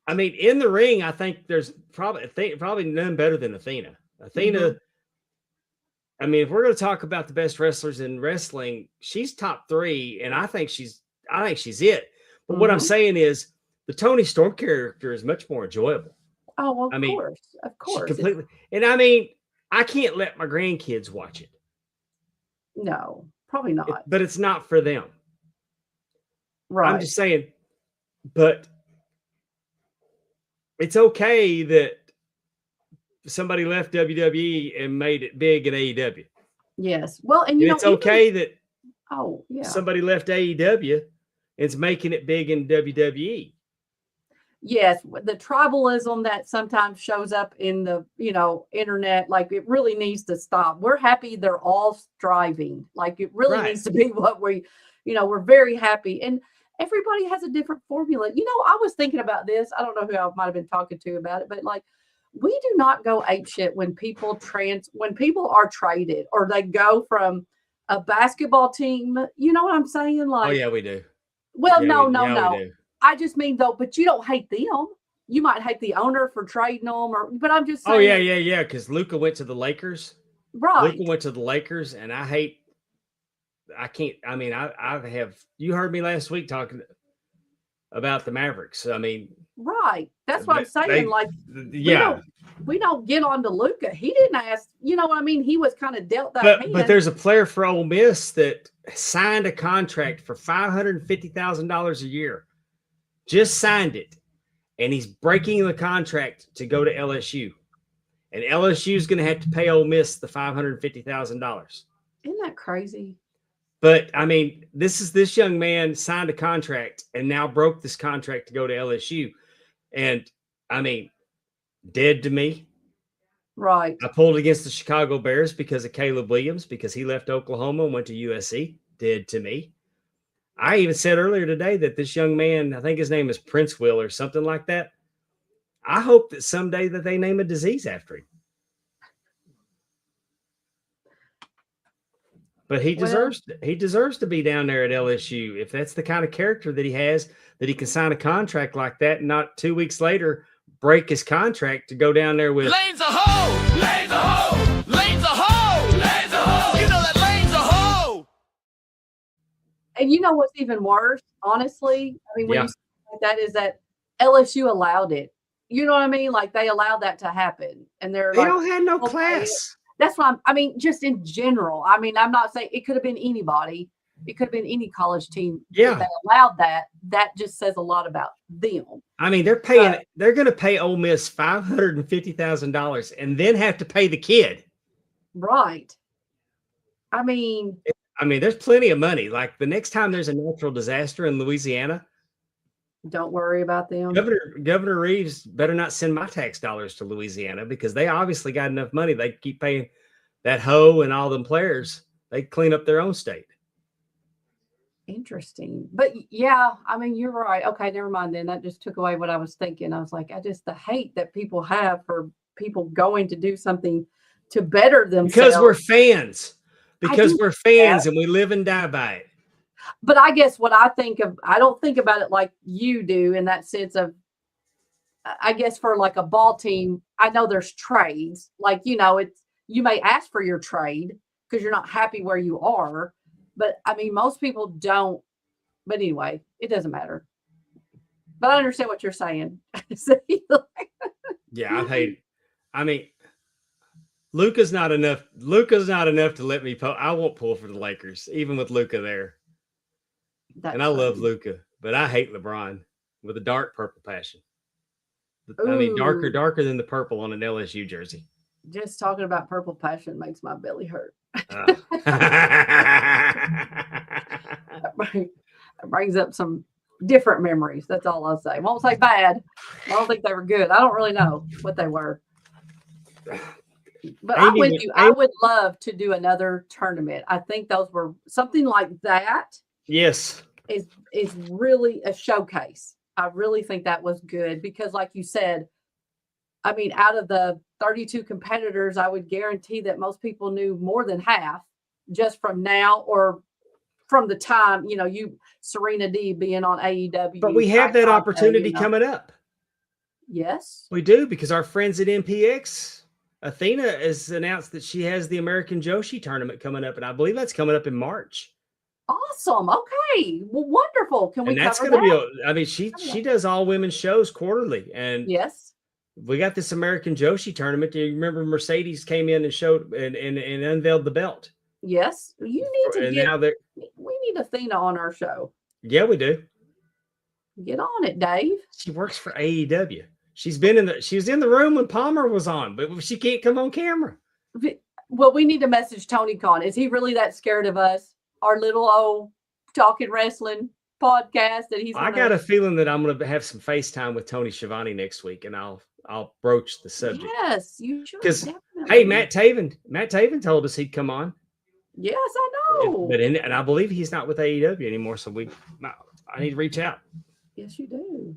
I mean, in the ring, I think there's probably none better than Athena. Athena, I mean, if we're going to talk about the best wrestlers in wrestling, she's top 3, and I think she's it. But what I'm saying is, the Tony Storm character is much more enjoyable. Oh, well, of course, completely. And I mean, I can't let my grandkids watch it. No, probably not. But it's not for them. Right. I'm just saying, but it's okay that somebody left WWE and made it big in AEW. Yes. Well, and it's okay that somebody left AEW and is making it big in WWE. yes, the tribalism that sometimes shows up in the, internet, like it really needs to stop. We're happy they're all striving. Like it really Right. needs to be what we're very happy. And everybody has a different formula. I was thinking about this. I don't know who I might have been talking to about it, but like we do not go apeshit when people are traded or they go from a basketball team. You know what I'm saying? Oh Like, yeah, we do. well, Yeah, no, we no. do. I just mean though, but you don't hate them. You might hate the owner for trading them, but I'm just saying. Oh yeah. Because Luka went to the Lakers. Right. Luka went to the Lakers, and I can't. I mean, I have. You heard me last week talking about the Mavericks. I mean, Right. That's what I'm saying. yeah. We don't get on to Luka. He didn't ask. You know what I mean? He was kind of dealt that hand. But there's a player for Ole Miss that signed a contract for $550,000 a year. Just signed it, and he's breaking the contract to go to LSU, and LSU is going to have to pay Ole Miss the $550,000. Isn't that crazy? But I mean, this young man signed a contract and now broke this contract to go to LSU, and I mean, dead to me. Right. I pulled against the Chicago Bears because of Caleb Williams, because he left Oklahoma and went to USC. Dead to me. I even said earlier today that this young man, I think his name is Prince Will or something like that. I hope that someday that they name a disease after him. But he deserves to be down there at LSU. If that's the kind of character that he has, that he can sign a contract like that and not 2 weeks later break his contract to go down there with Lane's a hoe! Lane's a hoe! Lane's a hoe! Lane's a hoe! You know that Lane's a hoe! And you know what's even worse, honestly? I mean, when Yeah. you say like that is that LSU allowed it. You know what I mean? Like they allowed that to happen. And they're they like, don't have no okay. class. That's why I mean, just in general. I mean, I'm not saying it could have been anybody. It could have been any college team. Yeah. If they allowed that. That just says a lot about them. I mean, they're going to pay Ole Miss $550,000 and then have to pay the kid. Right. I mean, there's plenty of money. Like the next time there's a natural disaster in Louisiana, don't worry about them. Governor Reeves better not send my tax dollars to Louisiana, because they obviously got enough money. They keep paying that hoe and all them players. They clean up their own state. Interesting. But yeah, I mean, you're right. Okay, never mind then. That just took away what I was thinking. I was like, the hate that people have for people going to do something to better themselves. Because we're fans. Because we're fans and we live and die by it. But I guess what I think of, I don't think about it like you do in that sense of, I guess for like a ball team, I know there's trades. Like, you may ask for your trade because you're not happy where you are. But I mean, most people don't. But anyway, it doesn't matter. But I understand what you're saying. Yeah, I hate it. I mean, Luka's not enough. Luka's not enough to let me pull. I won't pull for the Lakers, even with Luka there. And I love Luka, but I hate LeBron with a dark purple passion. I mean, darker than the purple on an LSU jersey. Just talking about purple passion makes my belly hurt. It brings up some different memories. That's all I'll say. I won't say bad. I don't think they were good. I don't really know what they were. But I'm with you. I would love to do another tournament. I think those were something like that. Yes. Is really a showcase. I really think that was good because, like you said, I mean, out of the 32 competitors, I would guarantee that most people knew more than half just from now or from the time, Serena D being on AEW. But we have that opportunity coming up. Yes. We do, because our friends at MPX, Athena has announced that she has the American Joshi tournament coming up, and I believe that's coming up in March. Awesome. Okay. Well, wonderful. Can we that's cover that? She does all women's shows quarterly. And yes, we got this American Joshi tournament. Do you remember Mercedes came in and showed and unveiled the belt? Yes. You need to we need Athena on our show. Yeah, we do. Get on it, Dave. She works for AEW. She was in the room when Palmer was on, but she can't come on camera. Well, we need to message Tony Khan. Is he really that scared of us? Our little old Talking Rasslin podcast, and he's. I got a feeling that I'm going to have some FaceTime with Tony Schiavone next week, and I'll broach the subject. Yes, you should. Because Definitely. hey, Matt Taven told us he'd come on. Yes, I know. And I believe he's not with AEW anymore, so I need to reach out. Yes, you do.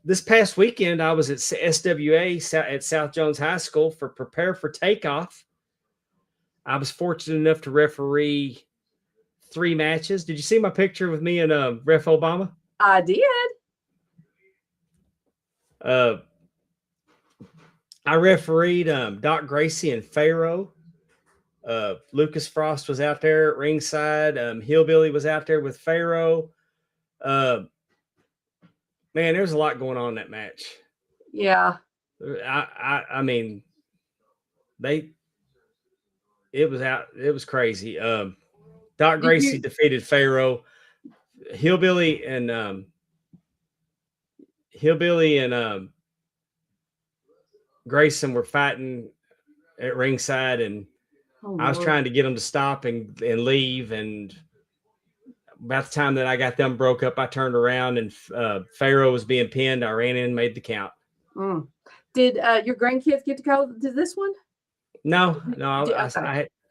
This past weekend, I was at SWA at South Jones High School for Prepare for Takeoff. I was fortunate enough to referee 3 matches. Did you see my picture with me and Ref Obama? I did. I refereed Doc Gracie and Pharaoh. Lucas Frost was out there at ringside. Hillbilly was out there with Pharaoh. Man, there's a lot going on in that match. Yeah. I mean, it was crazy. Doc Gracie defeated Pharaoh. Hillbilly and Grayson were fighting at ringside, and I was trying to get them to stop and leave. And about the time that I got them broke up, I turned around and Pharaoh was being pinned. I ran in and made the count. Did your grandkids get to go to this one? No.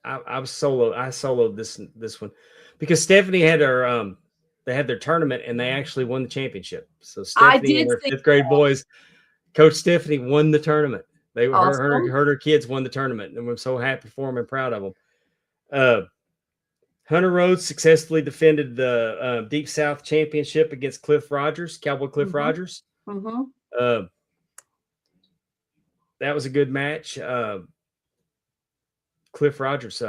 I was solo. I soloed this one because Stephanie had they had their tournament and they actually won the championship. So Stephanie and her 5th grade boys, Coach Stephanie won the tournament. They her kids won the tournament, and I'm so happy for them and proud of them. Hunter Rhodes successfully defended the Deep South Championship against Cliff Rogers, Cowboy Cliff Rogers. That was a good match. Cliff Rogers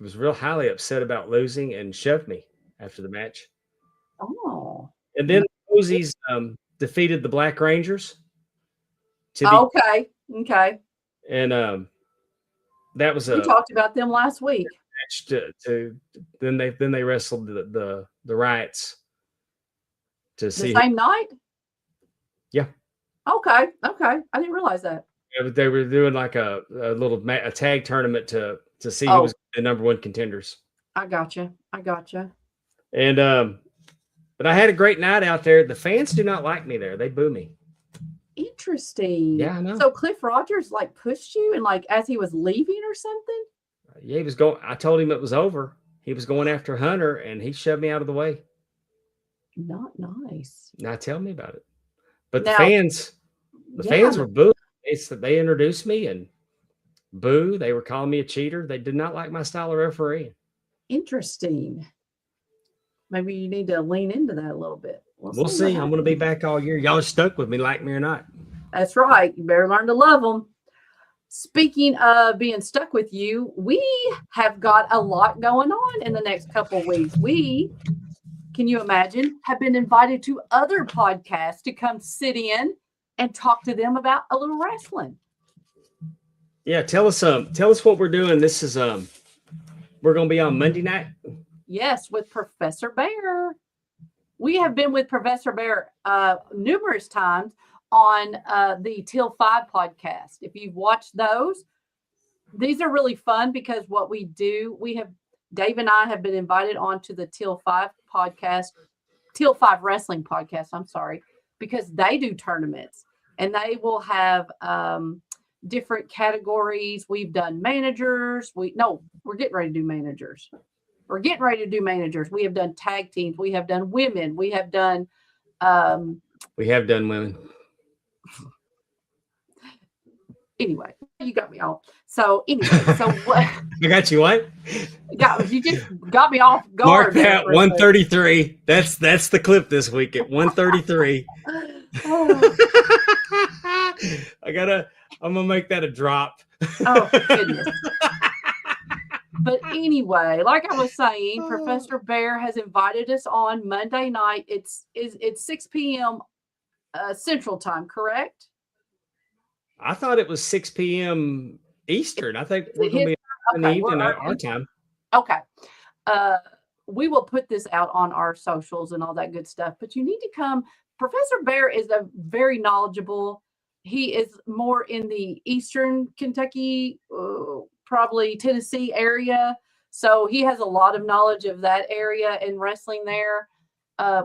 was real highly upset about losing and shoved me after the match. Oh. And then the Posies defeated the Black Rangers. Okay. And that was we talked about them last week. Then they wrestled the Riots to see the same night. Yeah. Okay. I didn't realize that. They were doing like a little tag tournament to see who was the number 1 contenders. I gotcha. And but I had a great night out there. The fans do not like me there. They boo me. Interesting. Yeah, I know. So Cliff Rogers like pushed you and like as he was leaving or something? Yeah, he was going. I told him it was over. He was going after Hunter and he shoved me out of the way. Not nice. Now tell me about it. But the fans were booing. They introduced me and boo. They were calling me a cheater. They did not like my style of refereeing. Interesting. Maybe you need to lean into that a little bit. We'll see. I'm going to be back all year. Y'all are stuck with me, like me or not. That's right. You better learn to love them. Speaking of being stuck with you, we have got a lot going on in the next couple of weeks. We, can you imagine, have been invited to other podcasts to come sit in and talk to them about a little wrestling. Yeah, tell us what we're doing. This is we're going to be on Monday night. Yes, with Professor Bear. We have been with Professor Bear numerous times on the Till 5 podcast. If you've watched those, these are really fun because what we do, Dave and I have been invited onto the Till 5 podcast, Till 5 Wrestling podcast, I'm sorry, because they do tournaments and they will have different categories. We've done managers. We're getting ready to do managers. We have done tag teams. We have done women. We have done women. Anyway, you got me off. So anyway, what? I got you what? You just got me off guard. Mark that 133. That's the clip this week at 133. I'm gonna make that a drop. Oh goodness. But anyway, like I was saying, Professor Bear has invited us on Monday night. It's 6 p.m. Central Time, correct? I thought it was 6 p.m. Eastern. I think we're going to be in the evening at our time. Okay. We will put this out on our socials and all that good stuff, but you need to come. Professor Bear is a very knowledgeable. He is more in the Eastern Kentucky, probably Tennessee area. So he has a lot of knowledge of that area and wrestling there.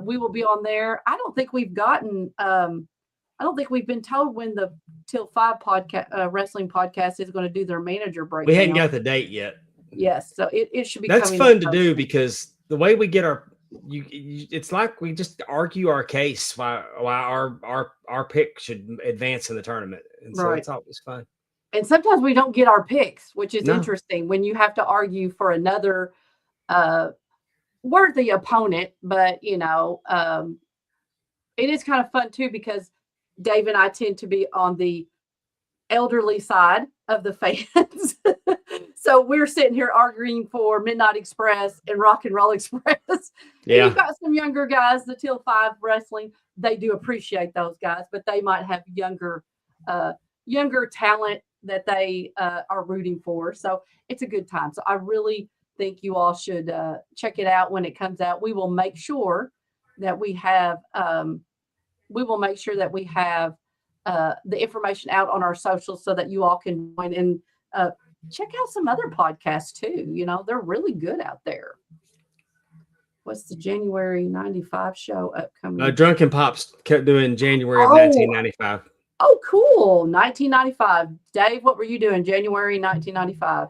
We will be on there. I don't think we've gotten. I don't think we've been told when the Till 5 podcast wrestling podcast is going to do their manager breakdown. We hadn't got the date yet. Yes, so it should be. That's coming fun to up do soon. because the way we get our, it's like we just argue our case why our pick should advance in the tournament, and so Right. it's always fun. And sometimes we don't get our picks, which is No. interesting when you have to argue for another worthy opponent. But it is kind of fun too because Dave and I tend to be on the elderly side of the fans. So we're sitting here arguing for Midnight Express and Rock and Roll Express. Yeah. And you've got some younger guys, the Till 5 wrestling. They do appreciate those guys, but they might have younger talent that they are rooting for. So it's a good time. So I really think you all should check it out when it comes out. We will make sure that we have the information out on our socials so that you all can join and check out some other podcasts too. They're really good out there. What's the January 95 show upcoming? Drunken Pops kept doing January of 1995. Oh, cool. 1995. Dave, what were you doing January 1995?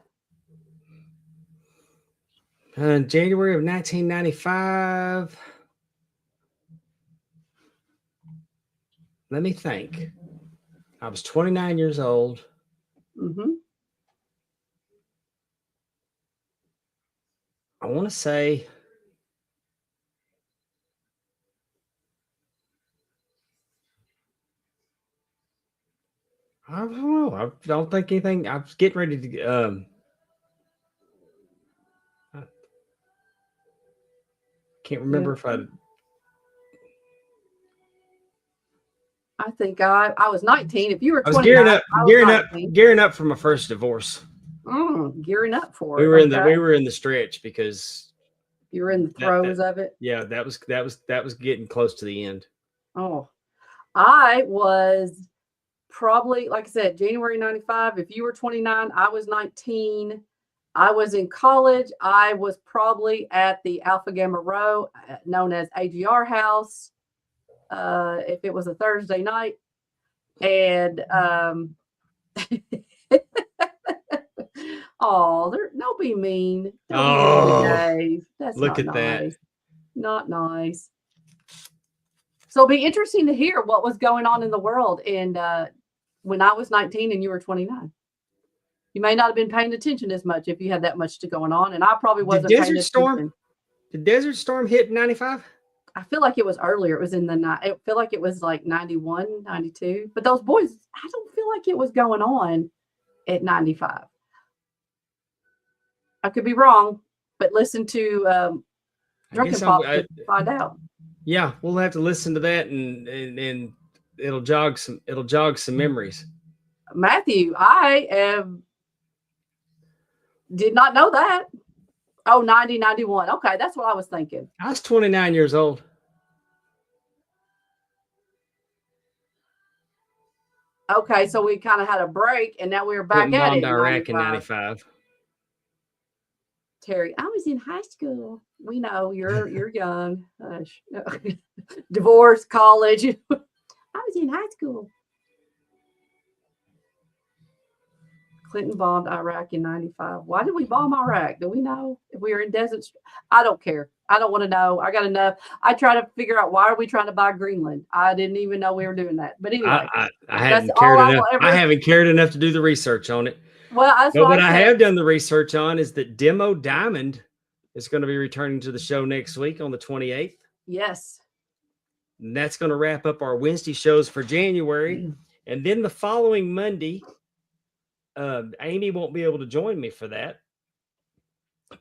January of 1995. Let me think. I was 29 years old. Mm-hmm. I want to say I don't know. I don't think anything. I was getting ready to I can't remember if I think I was 19. If you were 29, I was gearing up for my first divorce. Gearing up for it. We were in the stretch because you were in the throes of it. Yeah, that was getting close to the end. Oh, I was probably, like I said, January 95. If you were 29, I was 19. I was in college. I was probably at the Alpha Gamma Rho, known as AGR House. If it was a Thursday night, and don't be mean. Don't be mean, Dave. That's look not at nice. that. Not nice. So it'll be interesting to hear what was going on in the world. And when I was 19 and you were 29, you may not have been paying attention as much if you had that much going on. And I probably wasn't paying attention. Did Desert Storm hit 95? I feel like it was earlier. It was in the night. I feel like it was like 91, 92. But those boys, I don't feel like it was going on at 95. I could be wrong, but listen to Drunken Pop to find out. Yeah, we'll have to listen to that, and it'll jog some memories. Matthew, I did not know that. Oh, 90, 91. Okay, that's what I was thinking. I was 29 years old. Okay, so we kind of had a break, and now we're back at it. Iraq in 95. Terry, I was in high school. We know you're young. Divorce, college. I was in high school. Clinton bombed Iraq in 95. Why did we bomb Iraq? Do we know if we were in desert? I don't care. I don't want to know. I got enough. I try to figure out why are we trying to buy Greenland. I didn't even know we were doing that. But anyway, I haven't cared enough. I haven't cared enough to do the research on it. Well, that's what I have done the research on is that Demo Diamond is going to be returning to the show next week on the 28th. Yes. And that's going to wrap up our Wednesday shows for January. And then the following Monday, Amy won't be able to join me for that.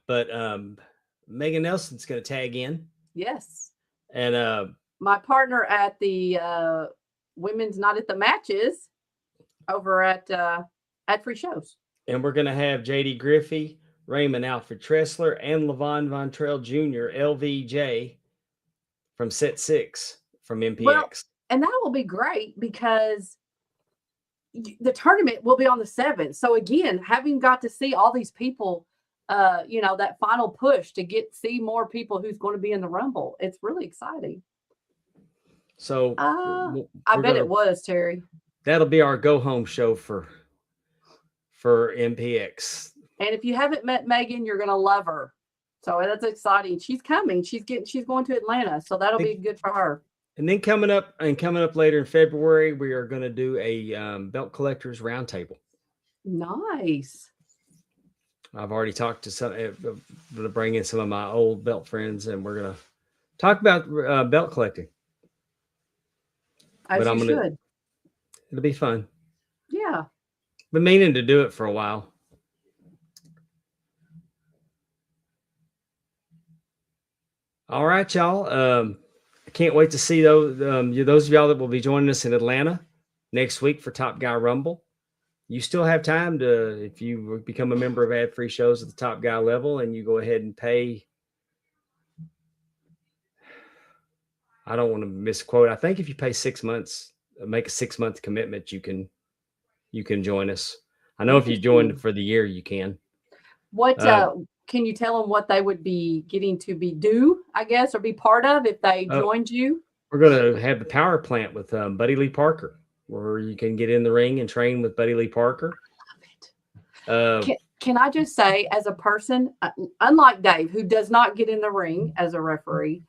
But Megan Nelson's going to tag in. Yes. And my partner at the Women's Not at the Matches over at Free Shows. And we're going to have JD Griffey, Raymond Alfred Tressler, and Levon Von Trail Jr., LVJ, from Set 6 from MPX. Well, and that will be great because the tournament will be on the 7th. So again, having got to see all these people that final push to see more people who's going to be in the Rumble. It's really exciting. So I bet it was, Terry. That'll be our go home show for MPX. And if you haven't met Megan, you're going to love her. So that's exciting. She's coming. She's going to Atlanta. So that'll be good for her. And then coming up later in February, we are going to do a belt collectors roundtable. Nice. I've already talked to some, going to bring in some of my old belt friends, and we're going to talk about belt collecting. As you should. It'll be fun. Yeah. Been meaning to do it for a while. All right, y'all. I can't wait to see those of y'all that will be joining us in Atlanta next week for Top Guy Rumble. You still have time to, if you become a member of Ad Free Shows at the Top Guy level, and you go ahead and pay. I don't want to misquote. I think if you pay 6 months, make a 6-month commitment, you can join us. I know if you join for the year, you can. What can you tell them what they would be getting to be due, I guess, or be part of if they joined you? We're going to have the power plant with Buddy Lee Parker, where you can get in the ring and train with Buddy Lee Parker. I love it. Can I just say, as a person, unlike Dave, who does not get in the ring as a referee,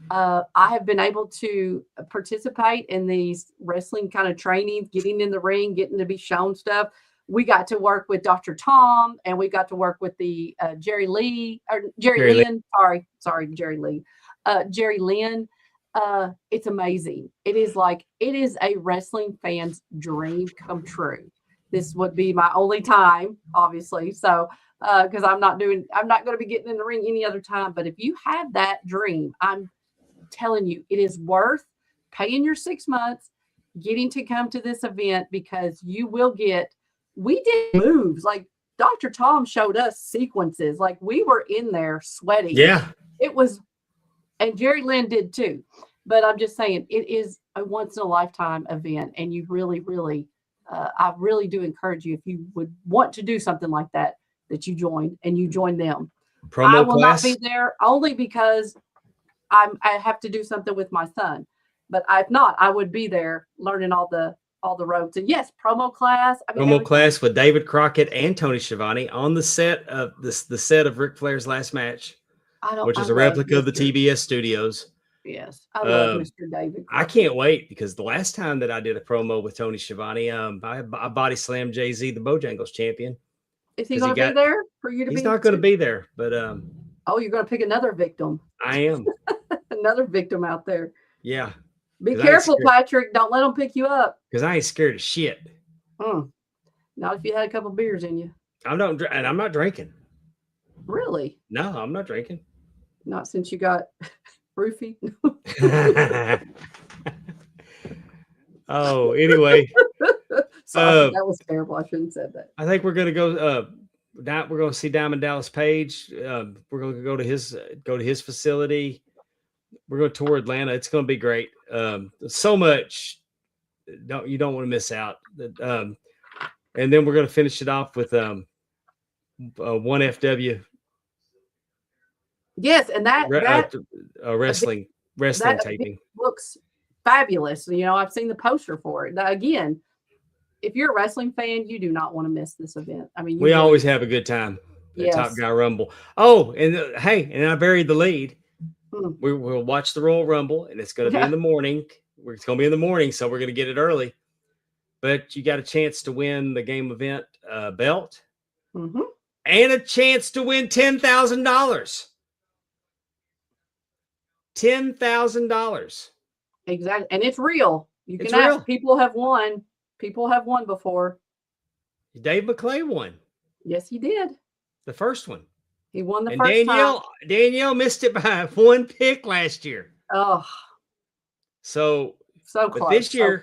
I have been able to participate in these wrestling kind of trainings, getting in the ring, getting to be shown stuff. We got to work with Dr. Tom, and we got to work with the Jerry Lynn. Jerry Lynn. It's amazing. It is a wrestling fan's dream come true. This would be my only time, obviously. So, because I'm not going to be getting in the ring any other time. But if you have that dream, I'm telling you, it is worth paying your 6 months, getting to come to this event, because you will get. We did moves like Dr. Tom showed us sequences. Like we were in there sweating. Yeah, it was, and Jerry Lynn did too. But I'm just saying, it is a once in a lifetime event, and you really, really, I really do encourage you, if you would want to do something like that, that you join them. Promo I will class? not be there only because I have to do something with my son. But if not, I would be there learning all the ropes. And yes, promo class. Promo class with David Crockett and Tony Schiavone on the set of the set of Ric Flair's last match, which is a replica of the TBS studios. Yes, I love Mr. David Crockett. I can't wait, because the last time that I did a promo with Tony Schiavone, I body slammed Jay-Z, the Bojangles champion. Is he going to be there for you to be? He's not going to be there, but oh, you're going to pick another victim. I am. Another victim out there. Yeah. Be careful, Patrick. Don't let them pick you up. Because I ain't scared of shit. Not if you had a couple beers in you. I'm not drinking. Really? No, I'm not drinking. Not since you got roofie. Oh, anyway. Sorry, that was terrible. I shouldn't have said that. I think we're gonna go. We're gonna see Diamond Dallas Page. We're gonna go to his facility. We're going to tour Atlanta. It's going to be great. So much. You don't want to miss out. And then we're going to finish it off with 1FW. Yes, and that wrestling taping looks fabulous. I've seen the poster for it. Again, if you're a wrestling fan, you do not want to miss this event. We always have a good time at Top Guy Rumble. Oh, and and I buried the lead. We'll watch the Royal Rumble, and it's going to be in the morning. It's going to be in the morning, so we're going to get it early. But you got a chance to win the game event belt, and a chance to win $10,000. $10,000. Exactly, and it's real. You can ask. Real. People have won. People have won before. Dave McClay won. Yes, he did. The first one. He won the first time. Danielle missed it by one pick last year. Oh. So close. But this year,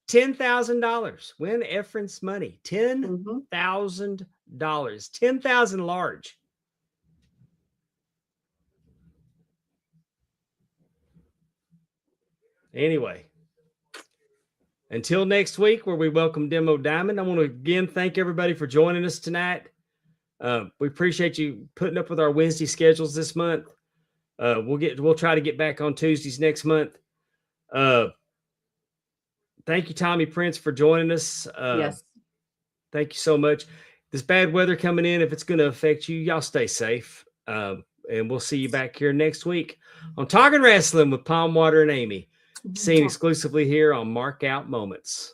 $10,000. Win Efren's money. $10,000. $10,000 large. Anyway, until next week, where we welcome Demo Diamond, I want to again thank everybody for joining us tonight. We appreciate you putting up with our Wednesday schedules this month. We'll try to get back on Tuesdays next month. Thank you, Tommy Prince, for joining us. Yes. Thank you so much. This bad weather coming in, if it's going to affect you, y'all stay safe. And we'll see you back here next week on Talking Rasslin with Pondwater and Amy, seen exclusively here on Mark Out Moments.